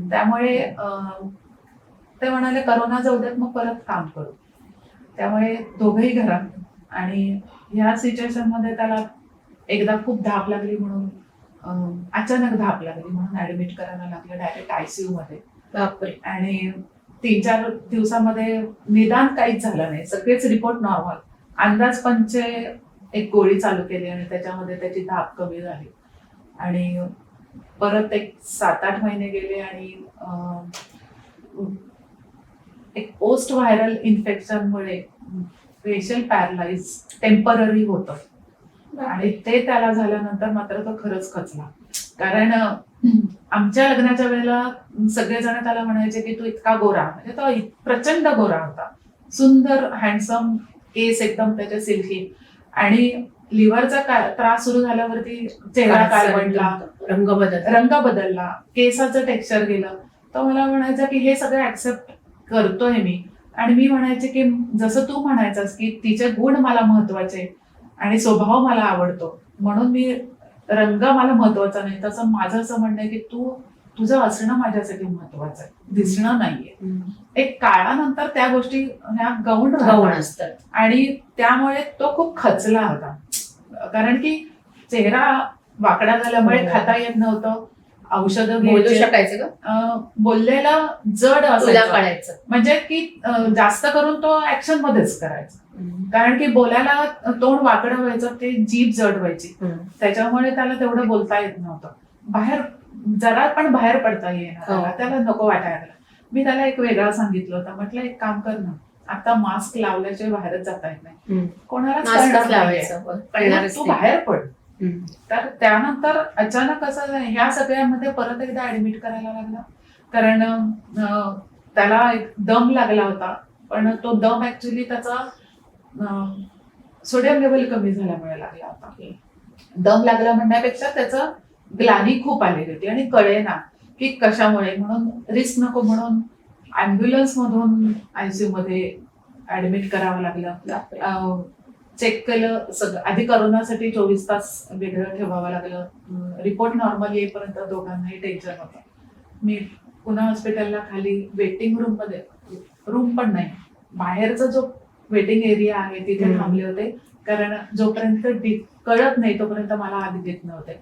त्यामुळे ते म्हणाले करोना जाऊ देत, मग परत काम करू. त्यामुळे दोघंही घरात. आणि ह्या सिच्युएशन मध्ये त्याला एकदा खूप धाप लागली म्हणून अचानक धाप लागली म्हणून ऍडमिट करायला लागलं डायरेक्ट ICU मध्ये. बापरे. आणि 3-4 दिवसामध्ये निदान काहीच झालं नाही, सगळेच रिपोर्ट नॉर्मल. अंदाज पंचे एक गोळी चालू केली आणि त्याच्यामध्ये त्याची धाप कमी झाली. आणि परत एक 7-8 महिने गेले आणि एक पोस्ट व्हायरल इन्फेक्शनमुळे फेशियल पॅरलाइज टेम्पररी होतं. आणि ते त्याला झाल्यानंतर मात्र तो खरंच खचला. कारण आमच्या लग्नाच्या वेळेला सगळेजण त्याला म्हणायचे की तू इतका गोरा, म्हणजे तो प्रचंड गोरा होता, सुंदर हँडसम, केस एकदम त्याचे सिल्की. आणि लिव्हरचा त्रास सुरू झाल्यावरती चेहरा काळवंडला, रंग बदलला, केसाचं टेक्स्चर गेलं. तो मला म्हणायचा की हे सगळं ऍक्सेप्ट करतोय मी, आणि मी म्हणायचे की जसं तू म्हणायचास की तिचे गुण मला महत्वाचे आणि स्वभाव मला आवडतो म्हणून मी रंग मला महत्वाचा नाही, तसं माझं असं म्हणणं आहे की तुझं असणं माझ्यासाठी महत्वाचं आहे, दिसणं नाहीये. एक काळानंतर त्या गोष्टी ह्या गौण गौण राहतात असतात. आणि त्यामुळे तो खूप खचला होता, कारण की चेहरा वाकडा झाल्यामुळे हो. खाता येत नव्हतं, औषधं बोलू घ्यायचे, शकायचं का? बोललेलं जड तुला असायचं, कळायचं. म्हणजे की जास्त करून तो ऍक्शन मध्येच करायचा, कारण की बोलायला तोंड वाकडं व्हायचं, ते जीभ जड व्हायची, त्याच्यामुळे त्याला तेवढं बोलता येत नव्हतं. बाहेर जरा पण बाहेर पडता येणार, त्याला नको वाटायला लागलं. मी त्याला एक वेगळा सांगितलं होतं, म्हटलं एक काम कर ना, आता मास्क लावल्याशिवाय बाहेरच जाता येत नाही, कोणालाच मास्कच कळणार नाहीये. लावायचं, कळणारच तू नाही. बाहेर पड. तर त्यानंतर अचानक असं ह्या सगळ्यामध्ये परत एकदा ऍडमिट करायला लागला, कारण त्याला एक दम लागला होता, पण तो दम ऍक्च्युली त्याचा सोडियम लेवल कमी झाल्यामुळे लागला होता. दम लागला म्हणण्यापेक्षा त्याचं ग्लानी खूप आलेली होती आणि कळेना की कशामुळे, म्हणून रिस्क नको म्हणून अँब्युलन्स मधून आयसीयू मध्ये ऍडमिट करावं लागलं. चेक केलं सगळं, आधी करोनासाठी 24 तास वेगळं ठेवावं लागलं. रिपोर्ट नॉर्मल येईपर्यंत दोघांनाही टेन्शन होतं. मी पुन्हा हॉस्पिटलला खाली वेटिंग रूम मध्ये, रूम पण नाही, बाहेरचा जो वेटिंग एरिया आहे तिथे थांबले होते, कारण जोपर्यंत कळत नाही तोपर्यंत मला आधी देत नव्हते,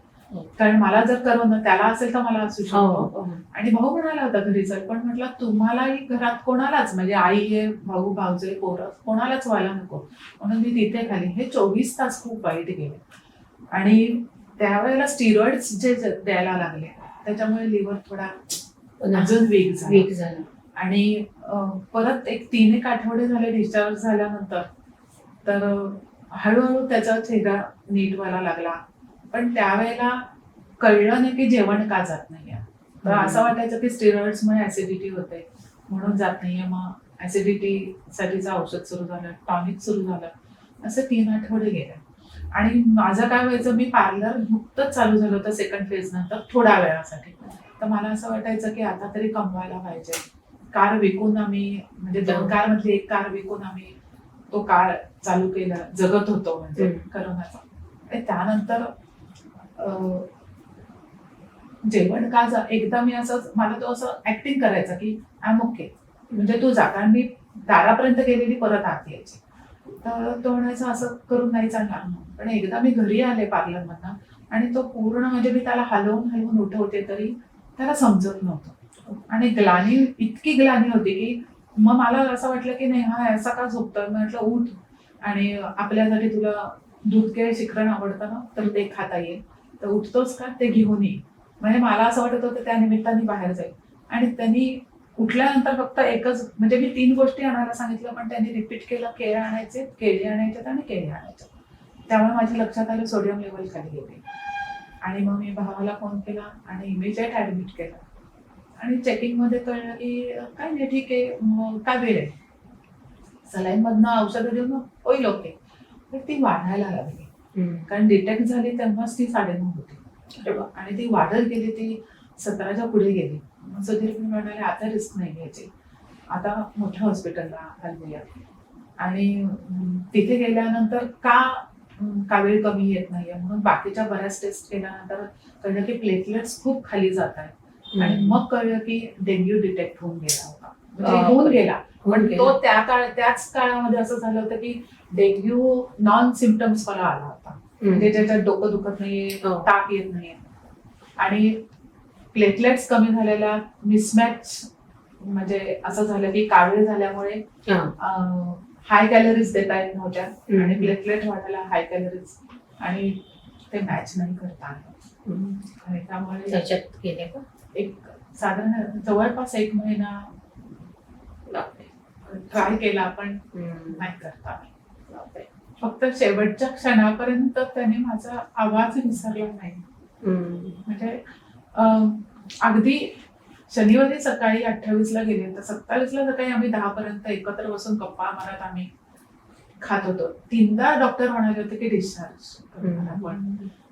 कारण मला जर करोना त्याला असेल तर मला असू शकतो. आणि भाऊ म्हणाला होता घरी चल, पण म्हटलं तुम्हालाही घरात कोणालाच, म्हणजे आई आहे, भाऊ भाऊजे पोरं कोणालाच व्हायला नको, म्हणून मी तिथे खाली. हे 24 तास खूप वाईट गेले आणि त्यावेळेला स्टिरॉइड्स जे द्यायला लागले त्याच्यामुळे लिव्हर थोडा अजून वीक झाला. आणि परत एक 3-1 आठवडे झाले डिस्चार्ज झाल्यानंतर, तर हळूहळू त्याचा चेहरा नीट व्हायला लागला. पण त्यावेळेला कळलं नाही की जेवण का जात नाहीये, तर असं वाटायचं की स्टिरॉइड्स मुळे ऍसिडिटी होते म्हणून जात नाहीये. मग ऍसिडिटी साठीचं औषध सुरू झालं, टॉनिक सुरू झालं, असं 3 आठवडे गेले. आणि माझं काय व्हायचं, मी पार्लर नुकतंच चालू झालं होतं सेकंड फेज नंतर थोड्या वेळासाठी, तर मला असं वाटायचं की आता तरी कमवायला पाहिजे. कार विकून आम्ही, म्हणजे 2 कार मधली 1 कार विकून आम्ही तो कार चालू केला, जगत होतो म्हणजे करोनाचा. आणि त्यानंतर जेवण का एकदा मी असं, मला तो असं ऍक्टिंग करायचा की आय एम ओके, म्हणजे तू जा, कारण मी दारापर्यंत गेलेली परत आत यायची, तर तो म्हणायचा असं करून नाही चालणार. पण एकदा मी घरी आले पार्लर मधनं आणि तो पूर्ण, म्हणजे मी त्याला हलवून उठवते तरी त्याला समजत नव्हतं, आणि ग्लानी इतकी ग्लानी होती की मग मला असं वाटलं की नाही हा असा का झोपतोय. म्हटलं उठ, आणि आपल्यासाठी तुला दूध केळ शिकरण आवडतं ना, तर ते खाता येईल, तर उठतोस का, ते घेऊन ये. म्हणजे मला असं वाटत होतं त्या निमित्ताने बाहेर जाईल. आणि त्यांनी उठल्यानंतर फक्त एकच, म्हणजे मी 3 गोष्टी आणायला सांगितलं, पण त्यांनी रिपीट केलं, केळी आणायचे, केळी आणायच्यात आणि केळी आणायच्यात. त्यामुळे माझ्या लक्षात आलं सोडियम लेवल खाली गेले. आणि मग मी भावाला फोन केला आणि इमिजिएट ऍडमिट केलं. आणि चेकिंग मध्ये कळलं की काय नाही, ठीक आहे, मग काय वेळ आहे, सलाईन मधनं औषधं देऊन होईल ओके. तर ती वाढायला लागली, कारण डिटेक्ट झाली तेव्हाच ती 9.5 होती, आणि ती वाढत गेली, ती 17च्या पुढे गेली. मग सुधीर म्हणाले आता रिस्क नाही घ्यायची, आता मोठ्या हॉस्पिटलला घालूया. आणि तिथे गेल्यानंतर का वेळ कमी येत नाहीये म्हणून बाकीच्या बऱ्याच टेस्ट केल्यानंतर कळलं की प्लेटलेट्स खूप खाली जात आहेत. आणि मग कळलं की डेंग्यू डिटेक्ट होऊन गेला होता, म्हणजे होऊन गेला. पण तो त्याच काळामध्ये असं झालं होतं की डेंग्यू नॉन सिम्पटम्स मला आला होता, म्हणजे ज्याच्यात डोकं दुखत नाहीये, ताप येत नाहीये, आणि प्लेटलेट्स कमी झालेला मिसमॅच, म्हणजे असं झालं की कावीळ झाल्यामुळे हाय कॅलरीज देता येत नव्हत्या आणि प्लेटलेट वाढायला हाय कॅलरीज, आणि ते मॅच नाही करता आलं. आणि त्यामुळे त्याच्यात गेले का एक साधारण जवळपास 1 महिना ट्राय केला, पण नाही करता आलं. फक्त शेवटच्या क्षणापर्यंत त्याने माझा आवाज विसरला नाही. म्हणजे अगदी शनिवारी सकाळी 28ला गेले तर 27ला सकाळी आम्ही 10 पर्यंत एकत्र बसून गप्पा मारत आम्ही खात होतो. 3दा डॉक्टर म्हणाले होते की डिस्चार्ज.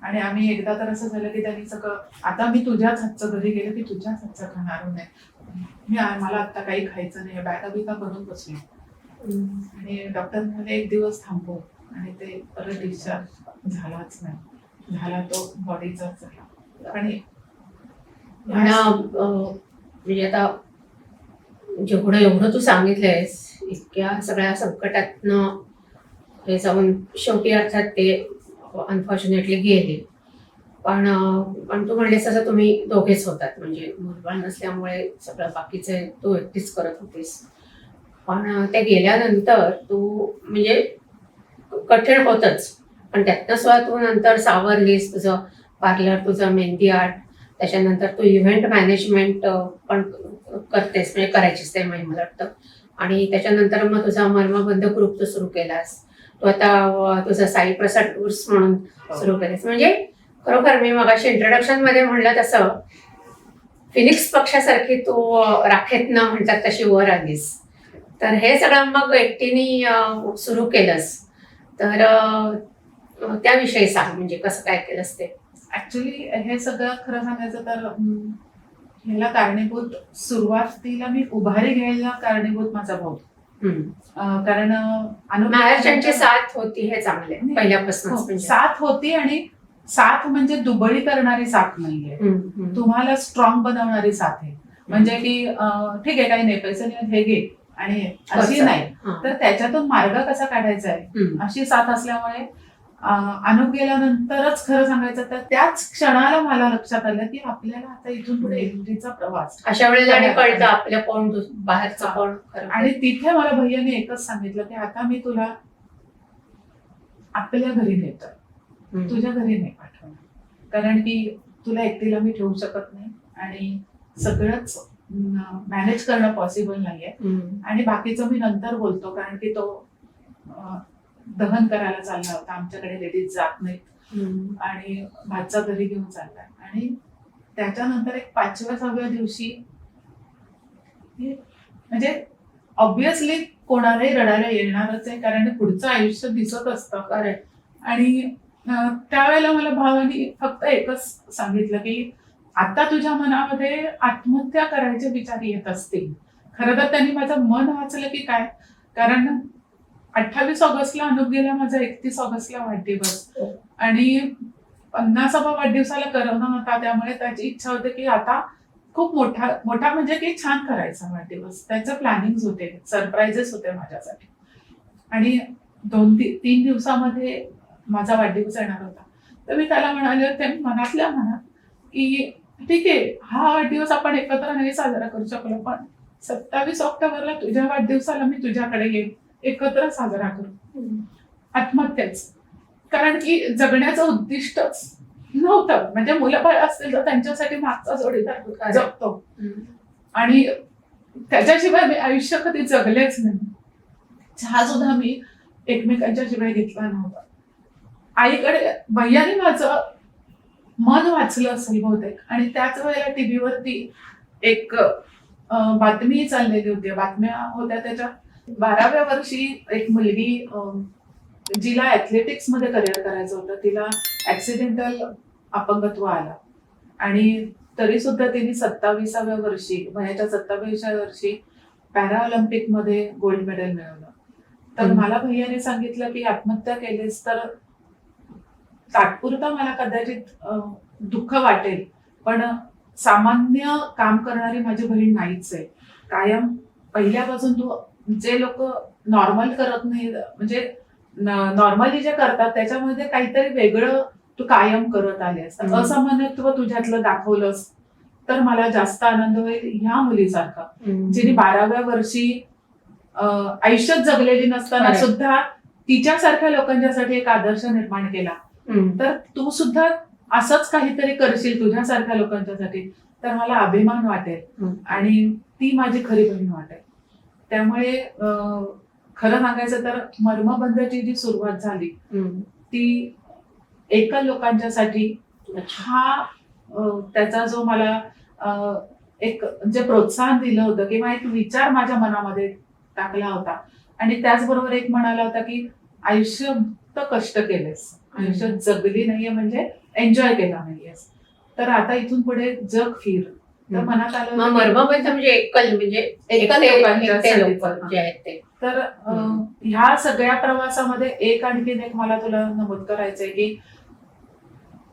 आणि आम्ही एकदा तर असं झालं की त्यांनी सगळं, आता मी तुझ्याच हातचं घरी गेले की तुझ्याच हातचं खाणार नाही, मला आता काही खायचं नाही, बॅगा बिगा भरून बसली. आणि डॉक्टर म्हणाले 1 दिवस थांबव, आणि ते परत डिस्चार्ज झालाच नाही. झाला तो बॉडीचाच झाला. आणि म्हणजे आता जेवढं एवढं तू सांगितलंयस, इतक्या सगळ्या संकटातनं हे जाऊन शेवटी अर्थात ते अनफॉर्च्युनेटली गेले. पण तू म्हणलीस तसं तुम्ही दोघेच होतात, म्हणजे मुलबाळ नसल्यामुळे सगळं बाकीचं तू एकटीच करत होतीस. पण ते गेल्यानंतर तू म्हणजे कठीण होतच, पण त्यातनं सुद्धा तू नंतर सावरलीस. तुझं पार्लर, तुझं मेहंदी आर्ट, त्याच्यानंतर तू इव्हेंट मॅनेजमेंट पण करतेस, म्हणजे करायचीच ते मला वाटतं. आणि त्याच्यानंतर मग तुझा मर्मबंध ग्रुप तू सुरू केलास. तू आता तुझं साई प्रसाद टूर्स म्हणून सुरू केलेस. म्हणजे खरोखर मी मगाशी इंट्रोडक्शन मध्ये म्हणलं तसं फिनिक्स पक्षासारखी तू राखेतनं म्हणतात तशी वर आलीस. तर हे सगळं मग एकटीने सुरू केलंस, तर त्याविषयी सांग, म्हणजे कसं काय केलंस ते. ऍक्च्युली हे सगळं खरं सांगायचं तर ह्याला कारणीभूत, सुरुवातीला मी उभारी घ्यायला कारणीभूत माझा भाऊ. कारण महाराष्ट्रांची साथ होती हे चांगले पहिल्यापासून. साथ होती, आणि साथ म्हणजे दुबळी करणारी साथ नाहीये, तुम्हाला स्ट्रॉंग बनवणारी साथ आहे. म्हणजे की ठीक आहे, काही नाही, पैसे नाही, हे घे आणि अशी नाही, तर त्याच्यातून मार्ग कसा काढायचा आहे अशी साथ असल्यामुळे अनुभव गेल्यानंतरच खरं सांगायचं तर त्याच क्षणाला मला लक्षात आलं की आपल्याला आता इथून पुढे एकटीचा प्रवास. अशा वेळेला कळतं आपल्या कोण बाहेरचा कोण. आणि तिथे मला भैयाने एकच सांगितलं की आता मी तुला आपल्या घरी नेतो, तुझ्या घरी नाही पाठवणार, कारण की तुला एकटीला मी ठेवू शकत नाही आणि सगळंच मॅनेज करणं पॉसिबल नाहीये. आणि बाकीचं मी नंतर बोलतो, कारण की तो दहन करायला चालला होता, आमच्याकडे लेडीज जात नाहीत, आणि भातचा घरी घेऊन चाललाय. आणि त्याच्यानंतर एक 5व्या-6व्या दिवशी म्हणजे ऑब्विसली कोणालाही रडायला येणारच आहे, कारण पुढचं आयुष्य दिसत असतं. आणि त्यावेळेला मला भावानी फक्त एकच सांगितलं की आता तुझ्या मनामध्ये आत्महत्या करायचे विचार येत असतील. खरं तर त्यांनी माझं मन वाचलं की काय, कारण 28 ऑगस्टला अनुप गेला, माझा 31 ऑगस्टला वाढदिवस, आणि 50व्या वाढदिवसाला करोना होता. त्यामुळे त्याची इच्छा होती की आता खूप मोठा म्हणजे की छान करायचा वाढदिवस. त्याचं प्लॅनिंग होते, सरप्राईजेस होते माझ्यासाठी. आणि 2-3 दिवसामध्ये माझा वाढदिवस येणार होता. तर मी त्याला म्हणाले, त्या मनातल्या मनात की ठीक आहे, हा वाढदिवस आपण एकत्र नाही साजरा करू शकलो, पण 27 ऑक्टोबरला तुझ्या वाढदिवसाला मी तुझ्याकडे येईल, एकत्र साजरा करू. आत्महत्याच, कारण की जगण्याचं उद्दिष्टच नव्हतं. म्हणजे मुलं बाळ असतील तर त्यांच्यासाठी मागचा जोडीदार जगतो, आणि त्याच्याशिवाय मी आयुष्य कधी जगलेच नाही. चहा सुद्धा मी एकमेकांच्या शिवाय घेतला नव्हता. आईकडे भैयाने माझं मन वाचलं असेल बहुतेक. आणि त्याच वेळेला टीव्हीवरती एक बातमी चाललेली होती, बातम्या होत्या त्याच्या 12व्या वर्षी एक मुलगी जिला ऍथलेटिक्स मध्ये करिअर करायचं होतं, तिला ऍक्सिडेंटल अपंगत्व आला, आणि तरी सुद्धा तिने 27व्या वर्षी, वयाच्या 27व्या वर्षी पॅराऑलिम्पिक मध्ये गोल्ड मेडल मिळवलं. तर मला भैयाने सांगितलं की आत्महत्या केलीस तर तात्पुरता मला कदाचित दुःख वाटेल, पण सामान्य काम करणारी माझी बहीण नाहीच आहे. कायम पहिल्यापासून तू जे लोक नॉर्मल करत नाही, म्हणजे नॉर्मली जे करतात त्याच्यामध्ये काहीतरी वेगळं तू कायम करत आलेस, असामान्यत्व तुझ्यातलं दाखवलंस तर मला जास्त आनंद होईल. ह्या मुलीसारखा जिने 12व्या वर्षी आयुष्यात जगलेली नसताना सुद्धा तिच्यासारख्या लोकांच्यासाठी एक आदर्श निर्माण केला, तर तू सुद्धा असंच काहीतरी करशील तुझ्यासारख्या लोकांच्यासाठी, तर मला अभिमान वाटेल आणि ती माझी खरी बहीण वाटेल. त्यामुळे खरं सांगायचं तर मर्मबंधाची जी सुरुवात झाली ती एकल लोकांच्यासाठी, हा त्याचा जो मला एक जे प्रोत्साहन दिलं होतं किंवा एक विचार माझ्या मनामध्ये टाकला होता, आणि त्याचबरोबर एक म्हणाला होता की आयुष्य तर कष्ट केलेस, आयुष्य जगली नाहीये म्हणजे एन्जॉय केला नाहीयेस, तर आता इथून पुढे जग फिर, तर मनात आलं मग होतं की- मर्मबंध म्हणजे एकल म्हणजे एकल एकटे लोकांच्यासाठी लोक जे आहेत ते. तर ह्या सगळ्या प्रवासामध्ये एक आणखीन एक मला तुला नमूद करायचंय की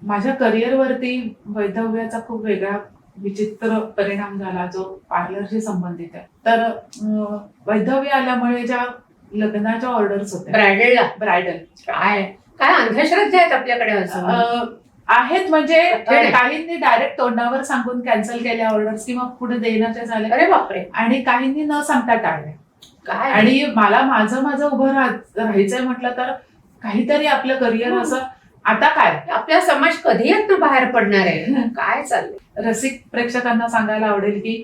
माझ्या करिअरवरती वैधव्याचा खूप वेगळा विचित्र परिणाम झाला जो पार्लरशी संबंधित आहे. तर वैधव्य आल्यामुळे ज्या लग्नाच्या ऑर्डर्स होत्या ब्रायडलला ब्रायडल काय काय अंधश्रद्धा आहेत आपल्याकडे अजून. आहेत म्हणजे कठीण. काहींनी डायरेक्ट तोंडावर सांगून कॅन्सल केल्या ऑर्डर्स किंवा पुढे देण्याच्या झाल्या अरे बापरे, आणि काहींनी न सांगता टाळल्या. काय आणि मला माझं उभं राहायचंय म्हटलं तर काहीतरी आपलं करिअर असं आता काय आपला समाज कधी यातनं बाहेर पडणार आहे, काय चाललंय. रसिक प्रेक्षकांना सांगायला आवडेल की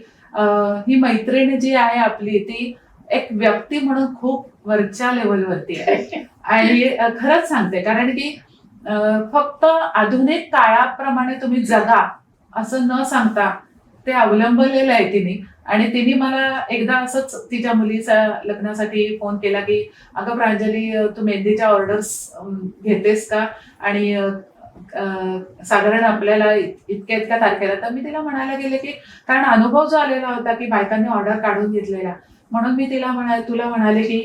ही मैत्रीण जी आहे आपली ती एक व्यक्ती म्हणून खूप वरच्या लेवलवरती आहे. आणि खरंच सांगते कारण की फक्त आधुनिक काळाप्रमाणे तुम्ही जगा असं न सांगता ते अवलंबलेलं आहे तिने. आणि तिने मला एकदा असंच तिच्या मुलीच्या लग्नासाठी फोन केला की अगं प्रांजली तू मेहंदीच्या ऑर्डर्स घेतेस का आणि साधारण आपल्याला इतक्या तारखेला. तर मी तिला म्हणायला गेले की कारण अनुभव जो आलेला होता की बायकांनी ऑर्डर काढून घेतलेला म्हणून मी तुला म्हणाले की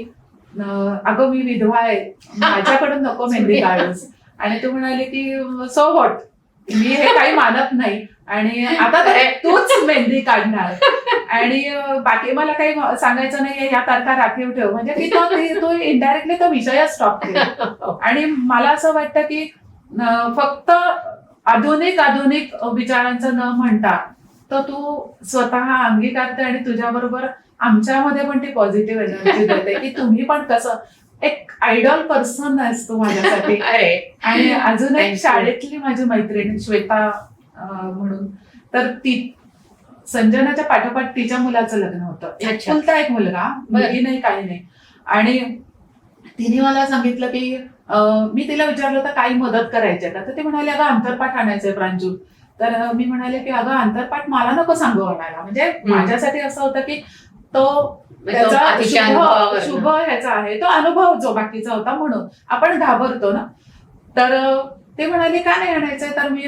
अगं मी विधवा आहे माझ्याकडून नको मेहंदी काढूस. आणि तू म्हणाले की सो व्हॉट मी हे काही मानत नाही आणि आता तर तूच मेहंदी काढणार आणि बाकी मला काही सांगायचं नाही या तारखा राखीव ठेव. म्हणजे की तो इनडायरेक्टली तो विषय स्टॉप केला. आणि मला असं वाटतं की फक्त आधुनिक विचारांचं न म्हणता तर तू स्वतः अंगीकारते आणि तुझ्याबरोबर आमच्यामध्ये पण ती पॉझिटिव्ह एनर्जी देते की तुम्ही पण कसं एक आयडॉल पर्सन आहेस तू माझ्यासाठी. आणि अजून एक शाळेतली माझी मैत्रीण श्वेता म्हणून तर ती संजनाच्या पाठोपाठ तिच्या मुलाचं लग्न होतं. एकुलता एक मुलगा, मुलगी नाही काही नाही. आणि तिने मला सांगितलं की मी तिला विचारलं तर काही मदत करायची का तर ते म्हणाले अगं अंतरपाठ आणायचंय प्रांजू. तर मी म्हणाले की अगं अंतरपाठ मला नको सांगू आणायला. म्हणजे माझ्यासाठी असं होतं की तो त्याचा शुभ ह्याचा आहे तो अनुभव जो बाकीचा होता म्हणून आपण घाबरतो ना. तर ते म्हणाले का नाही आणायचंय. तर मी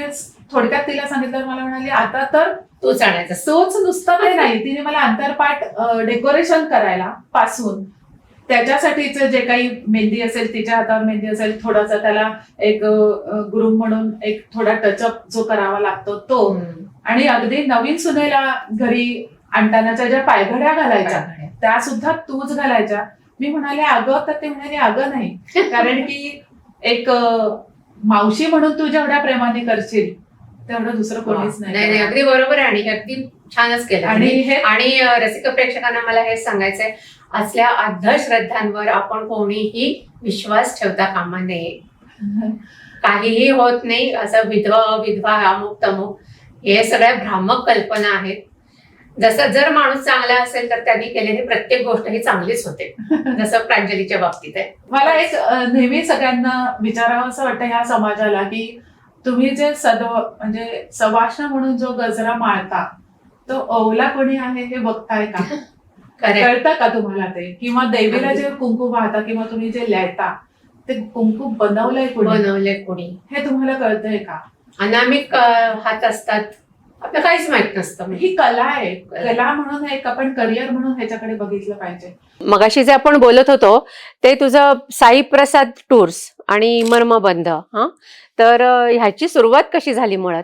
थोडक्यात तिला सांगितलं. मला म्हणाले आता तर तूच आणायचं. तोच नुसतं ते नाही तिने मला अंतरपाठ डेकोरेशन करायला पासून त्याच्यासाठीच जे काही मेहंदी असेल तिच्या हातावर मेहंदी असेल थोडासा त्याला एक ग्रूम म्हणून एक थोडा टचअप जो करावा लागतो तो. आणि अगदी नवीन सुनेला घरी आणतानाच्या ज्या पायघड्या घालायच्या त्या सुद्धा तूच घालायच्या. मी म्हणाले अगं तर ते म्हणाले अगं नाही कारण की एक मावशी म्हणून तू जेवढ्या प्रेमाने करशील तेवढं दुसरं कोणीच नाही. अगदी बरोबर आहे आणि अगदी छानच केलं. आणि रसिक प्रेक्षकांना मला हे सांगायचंय असल्या अंधश्रद्धांवर आपण कोणीही विश्वास ठेवता कामा नये. काहीही होत नाही असं विधवा अमुक तमुक हे सगळ्या भ्रामक कल्पना आहेत. जसं जर माणूस चांगला असेल तर त्यांनी केलेली प्रत्येक गोष्ट ही चांगलीच होते जसं प्रांजलीच्या बाबतीत आहे. मला एक नेहमी सगळ्यांना विचारावं असं वाटतं ह्या समाजाला की तुम्ही जे म्हणजे सवाष्ण म्हणून जो गजरा माळता तो ओवला कोणी आहे हे बघताय का. कळतं का तुम्हाला ते. किंवा देवीला जे कुंकू वाहता किंवा तुम्ही जे लिहिता ते कुंकू बनवलंय कोणी हे तुम्हाला कळतंय का. अनामिक हात असतात आपलं काहीच माहित नसतं. ही कला आहे. कला म्हणून एक आपण करिअर म्हणून ह्याच्याकडे बघितलं पाहिजे. मगाशी जे आपण बोलत होतो ते तुझं साई प्रसाद टूर्स आणि मर्मबंध तर ह्याची सुरुवात कशी झाली मुळात.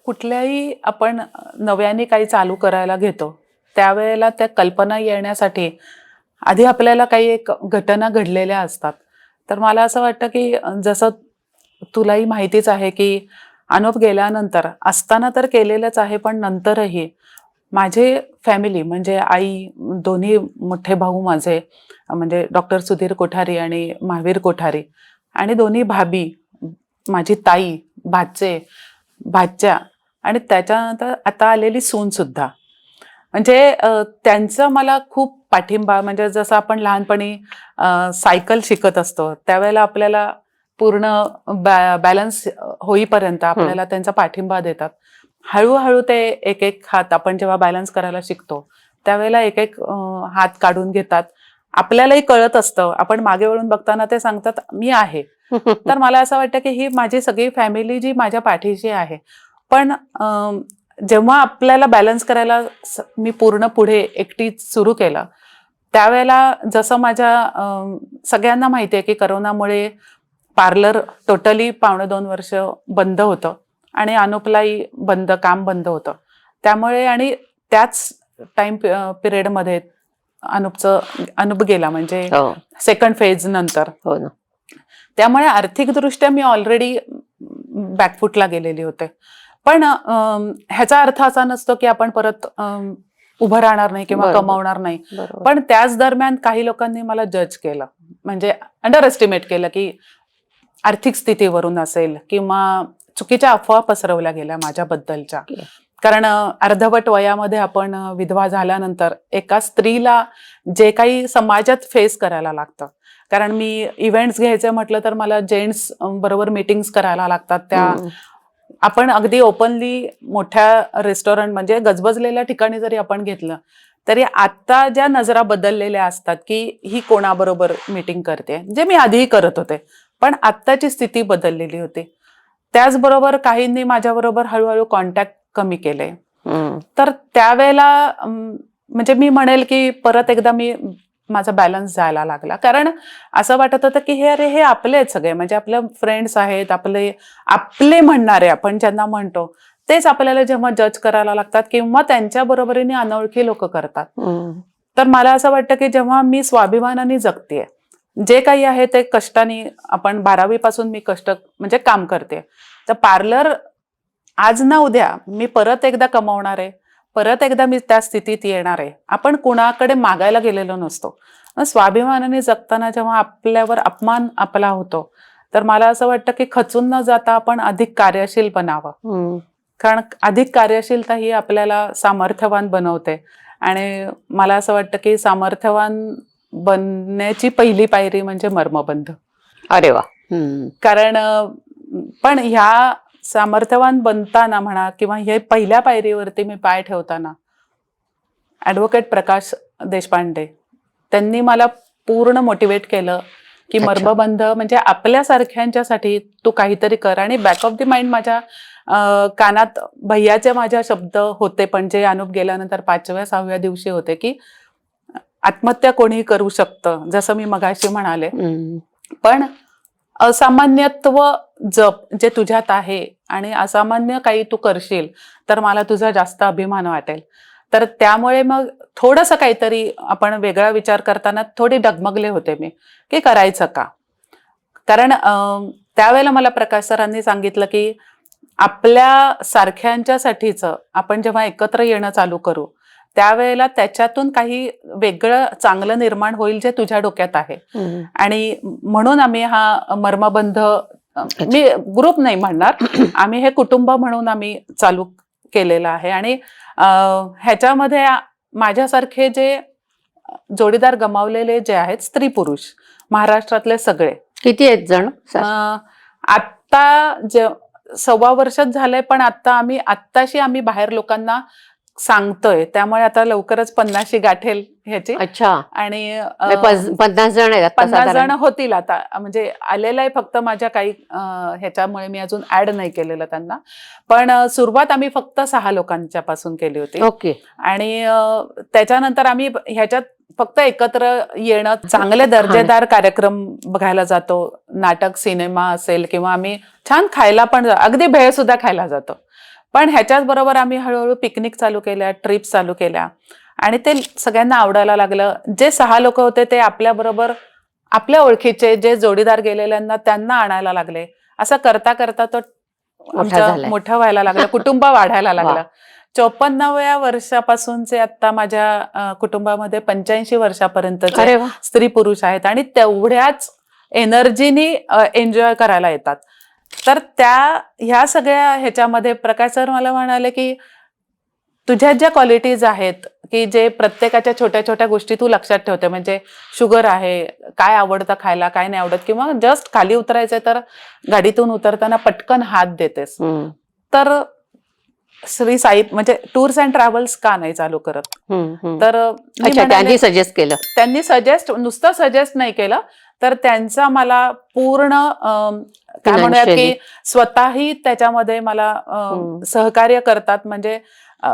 कुठल्याही आपण नव्याने काही चालू करायला घेतो त्यावेळेला त्या कल्पना येण्यासाठी आधी आपल्याला काही एक घटना घडलेल्या असतात. तर मला असं वाटतं की जसं तुलाही माहितीच आहे की अनुप गेल्यानंतर असताना तर केलेलंच आहे पण नंतरही माझे फॅमिली म्हणजे आई दोन्ही मोठे भाऊ माझे म्हणजे डॉक्टर सुधीर कोठारी आणि महावीर कोठारी आणि दोन्ही भाभी माझी ताई भाचे भाच्या आणि त्याच्यानंतर आता आलेली सून सुद्धा म्हणजे त्यांचं मला खूप पाठिंबा. म्हणजे जसं आपण लहानपणी सायकल शिकत असतो त्यावेळेला आपल्याला पूर्ण बॅलन्स होईपर्यंत आपल्याला त्यांचा पाठिंबा देतात. हळूहळू ते एक हात आपण जेव्हा बॅलन्स करायला शिकतो त्यावेळेला एक हात काढून घेतात. आपल्यालाही कळत असतं आपण मागे वळून बघताना ते सांगतात मी आहे. तर मला असं वाटतं की ही माझी सगळी फॅमिली जी माझ्या पाठीशी आहे. पण जेव्हा आपल्याला बॅलन्स करायला मी पूर्ण पुढे एकटी सुरू केलं, त्यावेळेला जसं माझ्या सगळ्यांना माहिती आहे की करोनामुळे पार्लर टोटली 1.5-2 वर्ष बंद होतं आणि अनुपलाही काम बंद होतं. त्यामुळे आणि त्याच टाइम पिरियडमध्ये अनुप गेला, म्हणजे हो सेकंड फेज नंतर. हो ना. त्यामुळे आर्थिकदृष्ट्या मी ऑलरेडी बॅकफुटला गेलेली होते. पण ह्याचा अर्थ असा नसतो की आपण परत उभं राहणार नाही किंवा बरोबर. कमावणार नाही. बरोबर. पण त्याच दरम्यान काही लोकांनी मला जज केलं, म्हणजे अंडर एस्टिमेट केलं, की आर्थिक स्थितीवरून असेल किंवा चुकीच्या अफवा पसरवल्या गेल्या माझ्याबद्दलच्या. Okay. कारण अर्धवट वयामध्ये आपण विधवा झाल्यानंतर एका स्त्रीला जे काही समाजात फेस करायला लागतं, कारण मी इव्हेंट्स घ्यायचे म्हटलं तर मला जेंट्स बरोबर मीटिंग्स करायला लागतात. त्या आपण अगदी ओपनली मोठ्या रेस्टॉरंट म्हणजे गजबजलेल्या ठिकाणी जरी आपण घेतलं तरी आता ज्या नजरा बदललेल्या असतात की ही कोणाबरोबर मीटिंग करते, जे मी आधीही करत होते, पण आत्ताची स्थिती बदललेली होती. त्याचबरोबर काहींनी माझ्याबरोबर हळूहळू कॉन्टॅक्ट कमी केले. तर त्यावेळेला म्हणजे मी म्हणेल की परत एकदा माझा बॅलन्स जायला लागला, कारण असं वाटत होतं की हे आपले आहेत सगळे, म्हणजे आपले फ्रेंड्स आहेत, आपले म्हणणारे आपण ज्यांना म्हणतो तेच आपल्याला जेव्हा जज करायला लागतात किंवा त्यांच्या बरोबरीने अनोळखी लोक करतात. तर मला असं वाटतं की जेव्हा मी स्वाभिमानाने जगतेय, जे काही आहे ते कष्टाने, आपण 12वी पासून मी कष्ट म्हणजे काम करते, तर पार्लर आज ना उद्या मी परत एकदा कमावणार आहे, परत एकदा मी त्या स्थितीत येणार आहे. आपण कुणाकडे मागायला गेलेलो नसतो. स्वाभिमानाने जगताना जेव्हा आपल्यावर अपमान आपला होतो, तर मला असं वाटतं की खचून न जाता आपण अधिक कार्यशील बनावं, कारण अधिक कार्यशीलता ही आपल्याला सामर्थ्यवान बनवते. आणि मला असं वाटतं की सामर्थ्यवान बनण्याची पहिली पायरी म्हणजे मर्मबंध. अरे वा. कारण पण ह्या सामर्थ्यवान बनताना म्हणा किंवा हे पहिल्या पायरीवरती मी पाय ठेवताना ॲडव्होकेट प्रकाश देशपांडे त्यांनी मला पूर्ण मोटिवेट केलं की अच्छा. मर्मबंध म्हणजे आपल्यासारख्यांच्यासाठी तू काहीतरी कर. आणि बॅक ऑफ द माइंड माझ्या कानात भैयाचे माझ्या शब्द होते, पण जे अनुप गेल्यानंतर 5व्या-6व्या दिवशी होते, की आत्महत्या कोणीही करू शकतं, जसं मी मगाशी म्हणाले, पण असामान्यत्व जप जे तुझ्यात आहे आणि असामान्य काही तू करशील तर मला तुझा जास्त अभिमान वाटेल. तर त्यामुळे मग थोडंसं काहीतरी आपण वेगळा विचार करताना थोडी डगमगले होते मी की करायचं का. कारण त्यावेळेला मला प्रकाश सरांनी सांगितलं की आपल्या सारख्यांच्यासाठीचं आपण जेव्हा एकत्र येणं चालू करू त्यावेळेला त्याच्यातून काही वेगळं चांगलं निर्माण होईल जे तुझ्या डोक्यात आहे. आणि म्हणून आम्ही हा मर्मबंध, मी ग्रुप नाही म्हणणार, आम्ही हे कुटुंब म्हणून आम्ही चालू केलेलं आहे. आणि ह्याच्यामध्ये माझ्यासारखे जे जोडीदार गमावलेले जे आहेत स्त्री पुरुष महाराष्ट्रातले सगळे, किती आहेत जण? आत्ता 1.25 वर्षात झालंय, पण आत्ताशी आम्ही बाहेर लोकांना सांगतोय, त्यामुळे आता लवकरच 50शी गाठेल ह्याची. अच्छा. आणि 50 जण आहेत आता 50 साधारण? जण होतील आता, म्हणजे आलेलं आहे फक्त माझ्या काही ह्याच्यामुळे मी अजून ऍड नाही केलेलं त्यांना. पण सुरुवात आम्ही फक्त 6 लोकांच्या पासून केली होती. ओके. आणि त्याच्यानंतर आम्ही ह्याच्यात फक्त एकत्र येणं, चांगले दर्जेदार कार्यक्रम बघायला जातो, नाटक सिनेमा असेल किंवा आम्ही छान खायला पण, अगदी भेळ सुद्धा खायला जातो. पण ह्याच्याच बरोबर आम्ही हळूहळू पिकनिक चालू केल्या, ट्रिप्स चालू केल्या आणि ते सगळ्यांना आवडायला लागलं. जे 6 लोक होते ते आपल्याबरोबर आपल्या ओळखीचे जे जोडीदार गेलेल्यांना त्यांना आणायला लागले. असं करता करता तो आमचं मोठं व्हायला लागलं, कुटुंब वाढायला लागलं. 54व्या वर्षापासूनचे आता माझ्या कुटुंबामध्ये 85 वर्षापर्यंतचे स्त्री पुरुष आहेत आणि तेवढ्याच एनर्जीनी एन्जॉय करायला येतात. तर ह्या सगळ्या ह्याच्यामध्ये प्रकाश सर मला म्हणाले की तुझ्या ज्या क्वालिटीज आहेत की जे प्रत्येकाच्या छोट्या छोट्या गोष्टी तू लक्षात ठेवते, म्हणजे शुगर आहे, काय आवडतं खायला, काय नाही आवडत, किंवा जस्ट खाली उतरायचंय तर गाडीतून उतरताना पटकन हात देतेस, तर श्री साई म्हणजे टूर्स अँड ट्रॅव्हल्स का नाही चालू करत. तर त्यांनी सजेस्ट केलं. त्यांनी नुसतं सजेस्ट नाही केलं, तर त्यांचा मला पूर्ण काय म्हणूयात Financially. की स्वतःही त्याच्यामध्ये मला सहकार्य करतात, म्हणजे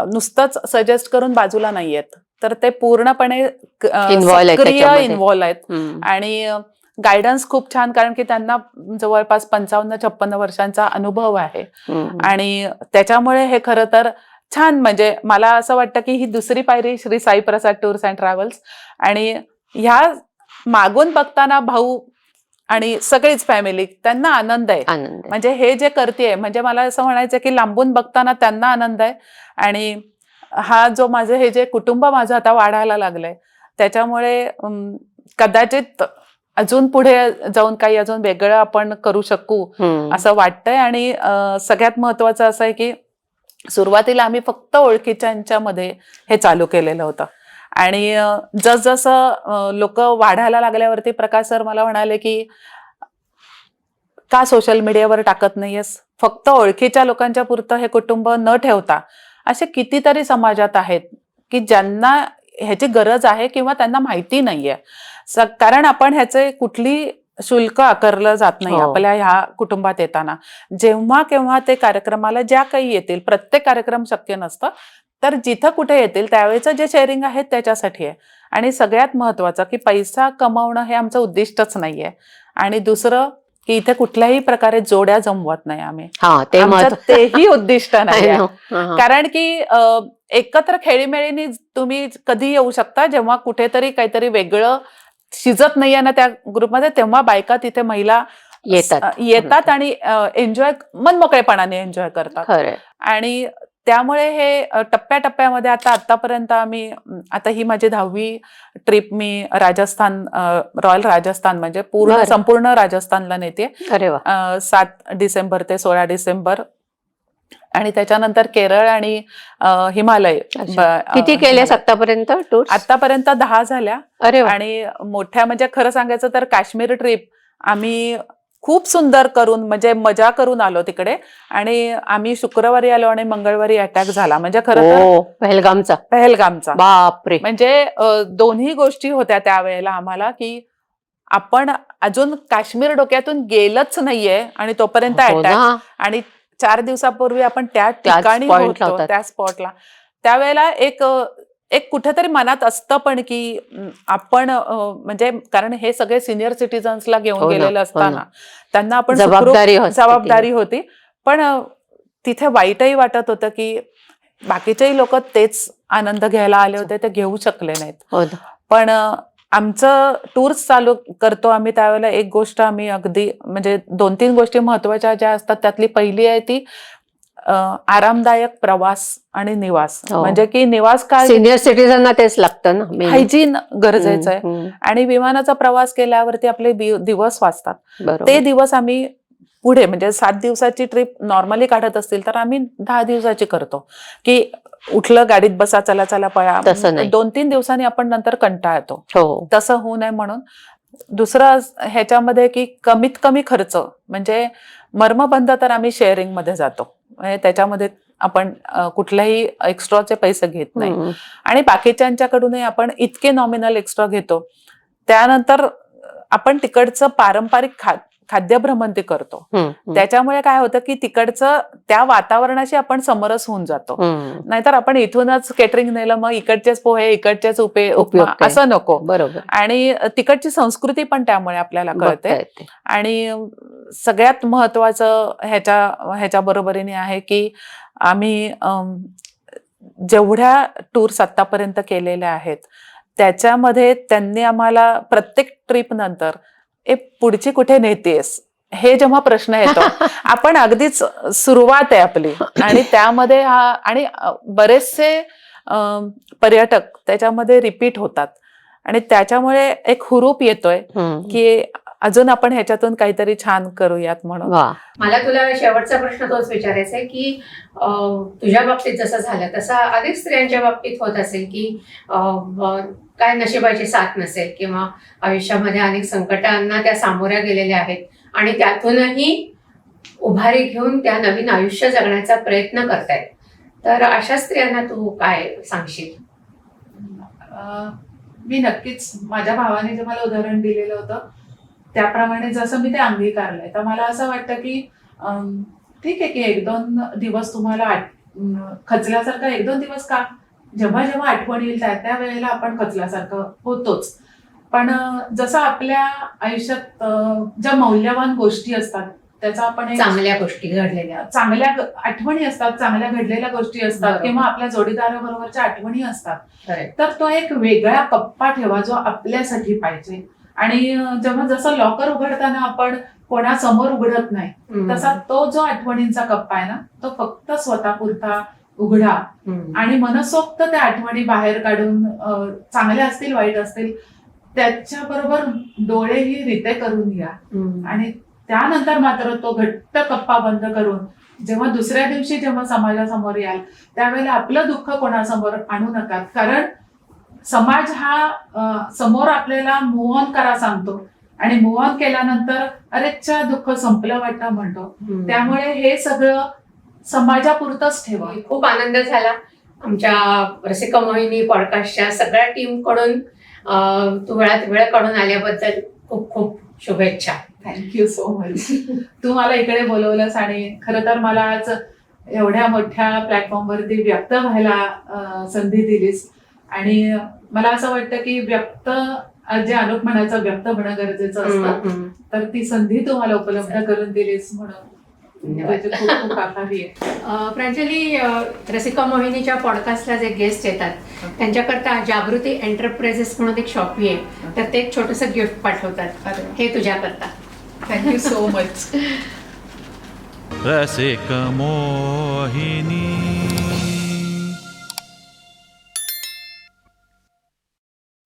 नुसतंच सजेस्ट करून बाजूला नाही येत, तर ते पूर्णपणे Involve आहेत सक्रिय त्याच्यामध्ये. इन्व्हॉल्व आहेत. हम्म. आणि गायडन्स खूप छान, कारण की त्यांना जवळपास 55-56 वर्षांचा अनुभव आहे. हम्म. आणि त्याच्यामुळे हे खरं तर छान, म्हणजे मला असं वाटतं की ही दुसरी पायरी श्री साई प्रसाद टूर्स अँड ट्रॅव्हल्स. आणि ह्या मागून बघताना भाऊ आणि सगळीच फॅमिली, त्यांना आनंद आहे. आनंद आहे. म्हणजे हे जे करतेय, म्हणजे मला असं म्हणायचं की लांबून बघताना त्यांना आनंद आहे. आणि हा जो माझं हे जे कुटुंब माझं आता वाढायला लागलंय, त्याच्यामुळे कदाचित अजून पुढे जाऊन काही अजून वेगळं आपण करू शकू हम्म. असं वाटतंय. आणि सगळ्यात महत्वाचं असं आहे की सुरुवातीला आम्ही फक्त ओळखीच्यांच्यामध्ये हे चालू केलेलं होतं. आणि जसजसं लोक वाढायला लागल्यावरती प्रकाश सर मला म्हणाले की का सोशल मीडियावर टाकत नाहीयेस, फक्त ओळखीच्या लोकांच्या पुरतं हे कुटुंब न ठेवता असे कितीतरी समाजात आहेत की ज्यांना ह्याची गरज आहे किंवा त्यांना माहिती नाहीये. कारण आपण ह्याचे कुठली शुल्क आकारलं जात नाही हो. आपल्या ह्या कुटुंबात येताना. जेव्हा केव्हा ते कार्यक्रमाला ज्या काही येतील, प्रत्येक कार्यक्रम शक्य नसतं, तर जिथं कुठे येतील त्यावेळेचं जे शेअरिंग आहे त्याच्यासाठी आहे. आणि सगळ्यात महत्वाचं की पैसा कमावणं हे आमचं उद्दिष्टच नाहीये. आणि दुसरं की इथे कुठल्याही प्रकारे जोड्या जमवत नाही आम्ही, हा, ते आमचं महत्व. तेही उद्दिष्ट I नाहीये. know. हा, हा. कारण की एकत्र खेळीमेळीने तुम्ही कधी येऊ शकता, जेव्हा कुठेतरी काहीतरी वेगळं शिजत नाहीये ना त्या ग्रुपमध्ये, तेव्हा बायका तिथे महिला येतात आणि एन्जॉय, मनमोकळेपणाने एन्जॉय करतात. खरंय. आणि त्यामुळे हे टप्प्याटप्प्यामध्ये आतापर्यंत आम्ही, आता ही माझी 10वी ट्रिप मी राजस्थान, रॉयल राजस्थान, म्हणजे पूर्ण बरं. संपूर्ण राजस्थानला नेते. अरे वा. 7 डिसेंबर ते 16 डिसेंबर. आणि त्याच्यानंतर केरळ आणि हिमालय. किती केल्यास आतापर्यंत टूर? आतापर्यंत 10 झाल्या. अरे वा. आणि मोठ्या, म्हणजे खरं सांगायचं तर काश्मीर ट्रिप आम्ही खूप सुंदर करून, म्हणजे मजा करून आलो तिकडे. आणि आम्ही शुक्रवारी आलो आणि मंगळवारी अटॅक झाला, म्हणजे खरं तर पहलगामचा. बापरे. म्हणजे दोन्ही गोष्टी होत्या त्यावेळेला आम्हाला, की आपण अजून काश्मीर डोक्यातून गेलंच नाहीये आणि तोपर्यंत हो अटॅक. ना. आणि 4 दिवसापूर्वी आपण त्या त्याच ठिकाणी point ला होतो, होतात. त्या स्पॉटला. त्यावेळेला एक कुठेतरी मनात असतं पण की आपण म्हणजे कारण हे सगळे सिनियर सिटीजन्सला घेऊन हो ना, गेलेलं हो असताना ना. त्यांना आपण जबाबदारी होती. पण तिथे वाईटही वाटत होतं की बाकीचेही लोक तेच आनंद घ्यायला आले होते, ते घेऊ शकले नाहीत. हो ना. पण आमचं टूर्स चालू करतो आम्ही त्यावेळेला एक गोष्ट आम्ही अगदी, म्हणजे 2-3 गोष्टी महत्वाच्या ज्या असतात, त्यातली पहिली आहे ती आरामदायक प्रवास आणि निवास. हो. म्हणजे की निवास काय, सिनियर सिटीजनना तेच लागतं ना. हायजीन गरजेचं आहे. आणि विमानाचा प्रवास केल्यावरती आपले दिवस वाचतात. बरोबर. ते दिवस आम्ही पुढे, म्हणजे 7 दिवसाची ट्रिप नॉर्मली काढत असतील तर आम्ही 10 दिवसाची करतो. की उठलं, गाडीत बसा, चला चला पळा. तसं नाही. 2-3 दिवसांनी आपण नंतर कंटाळतो. हो. तसं होऊ नये म्हणून. दुसरं ह्याच्यामध्ये की कमीत कमी खर्च, म्हणजे मर्मबंध तर आम्ही शेअरिंग मध्ये जातो, म्हणजे त्याच्यामध्ये आपण कुठल्याही एक्स्ट्राचे पैसे घेत नाही. आणि बाकीच्यांच्याकडूनही आपण इतके नॉमिनल एक्स्ट्रा घेतो. त्यानंतर आपण तिकडचं पारंपरिक खाद्य भ्रमंती करतो. त्याच्यामुळे काय होतं की तिकडचं त्या वातावरणाशी आपण समरस होऊन जातो. नाहीतर आपण इथूनच केटरिंग नेलं, मग इकडचेच पोहे, इकडचेच उपमा, असं नको. बरोबर. आणि तिकडची संस्कृती पण त्यामुळे आपल्याला कळते. आणि सगळ्यात महत्वाचं ह्याच्या बरोबरीने आहे की आम्ही जेवढ्या टूर्स आतापर्यंत केलेल्या आहेत त्याच्यामध्ये त्यांनी आम्हाला प्रत्येक ट्रिप नंतर पुढची कुठे नेतेस, हे जेव्हा प्रश्न येतो, आपण अगदीच सुरुवात आहे आपली. आणि त्यामध्ये आणि बरेचसे पर्यटक त्याच्यामध्ये रिपीट होतात. आणि त्याच्यामुळे एक हुरूप येतोय की अजून आपण ह्याच्यातून काहीतरी छान करूयात म्हणून. मला तुला शेवटचा प्रश्न तोच विचारायचा आहे की तुझ्या बाबतीत जसं झालं तसं अनेक स्त्रियांच्या बाबतीत होत असेल की काय नशिबाची साथ नसेल किंवा आयुष्यामध्ये अनेक संकटांना त्या सामोऱ्या गेलेल्या आहेत आणि त्यातूनही उभारी घेऊन त्या नवीन आयुष्य जगण्याचा प्रयत्न करतायत. तर अशा स्त्रियांना तू काय सांगशील? मी नक्कीच, माझ्या भावाने जे मला उदाहरण दिलेलं होतं त्याप्रमाणे जसं मी ते अंगीकारलंय, तर मला असं वाटतं की ठीक आहे की 1-2 दिवस तुम्हाला खचल्यासारखं 1-2 दिवस का, जेव्हा जेव्हा आठवण येईल त्या वेळेला आपण खचल्यासारखं होतोच. पण जसं आपल्या आयुष्यात ज्या मौल्यवान गोष्टी असतात त्याचा आपण एक चांगल्या गोष्टी घडलेल्या. चांगल्या आठवणी असतात, चांगल्या घडलेल्या गोष्टी असतात बरोबर. किंवा आपल्या जोडीदाराबरोबरच्या आठवणी असतात, खरंय. तर तो एक वेगळा कप्पा ठेवा जो आपल्यासाठी पाहिजे. आणि जेव्हा जसं लॉकर उघडताना आपण कोणासमोर उघडत नाही, तसा तो जो आठवणींचा कप्पा आहे ना, तो फक्त स्वतःपुरता उघडा आणि मनसोक्त त्या आठवणी बाहेर काढून, चांगल्या असतील वाईट असतील, त्याच्याबरोबर डोळेही रिते करून घ्या. आणि त्यानंतर मात्र तो घट्ट कप्पा बंद करून जेव्हा दुसऱ्या दिवशी जेव्हा समाजासमोर याल त्यावेळेला आपलं दुःख कोणासमोर आणू नका. कारण समाज हा समोर आपल्याला मूव्ह ऑन करा सांगतो आणि मूव्ह ऑन केल्यानंतर अरेच्या दुःख संपलं वाटतं म्हणतो. त्यामुळे हे सगळं समाजापुरतंच ठेवा. खूप आनंद झाला आमच्या रसिका मोहिनी पॉडकास्टच्या सगळ्या टीम कडून. तू वेळात वेळ काढून आल्याबद्दल खूप खूप शुभेच्छा. Thank you so much. तू मला इकडे बोलवलंस आणि खरं तर मला आज एवढ्या मोठ्या प्लॅटफॉर्मवरती व्यक्त व्हायला संधी दिलीस. आणि मला असं वाटतं की व्यक्त, जे अनुप म्हणायचं व्यक्त होणं गरजेचं असतं, तर ती संधी तू मला उपलब्ध करून दिलीस म्हणून त्याचे खूप खूप आभारी आहे. प्रांजली, रसिका मोहिनीच्या पॉडकास्टला जे गेस्ट येतात त्यांच्याकरता जागृती एंटरप्राइजेस म्हणून एक शॉपी आहे, तर ते एक छोटंसं गिफ्ट पाठवतात, हे तुझ्याकरता. Thank you so much. रसिक मोहिनी.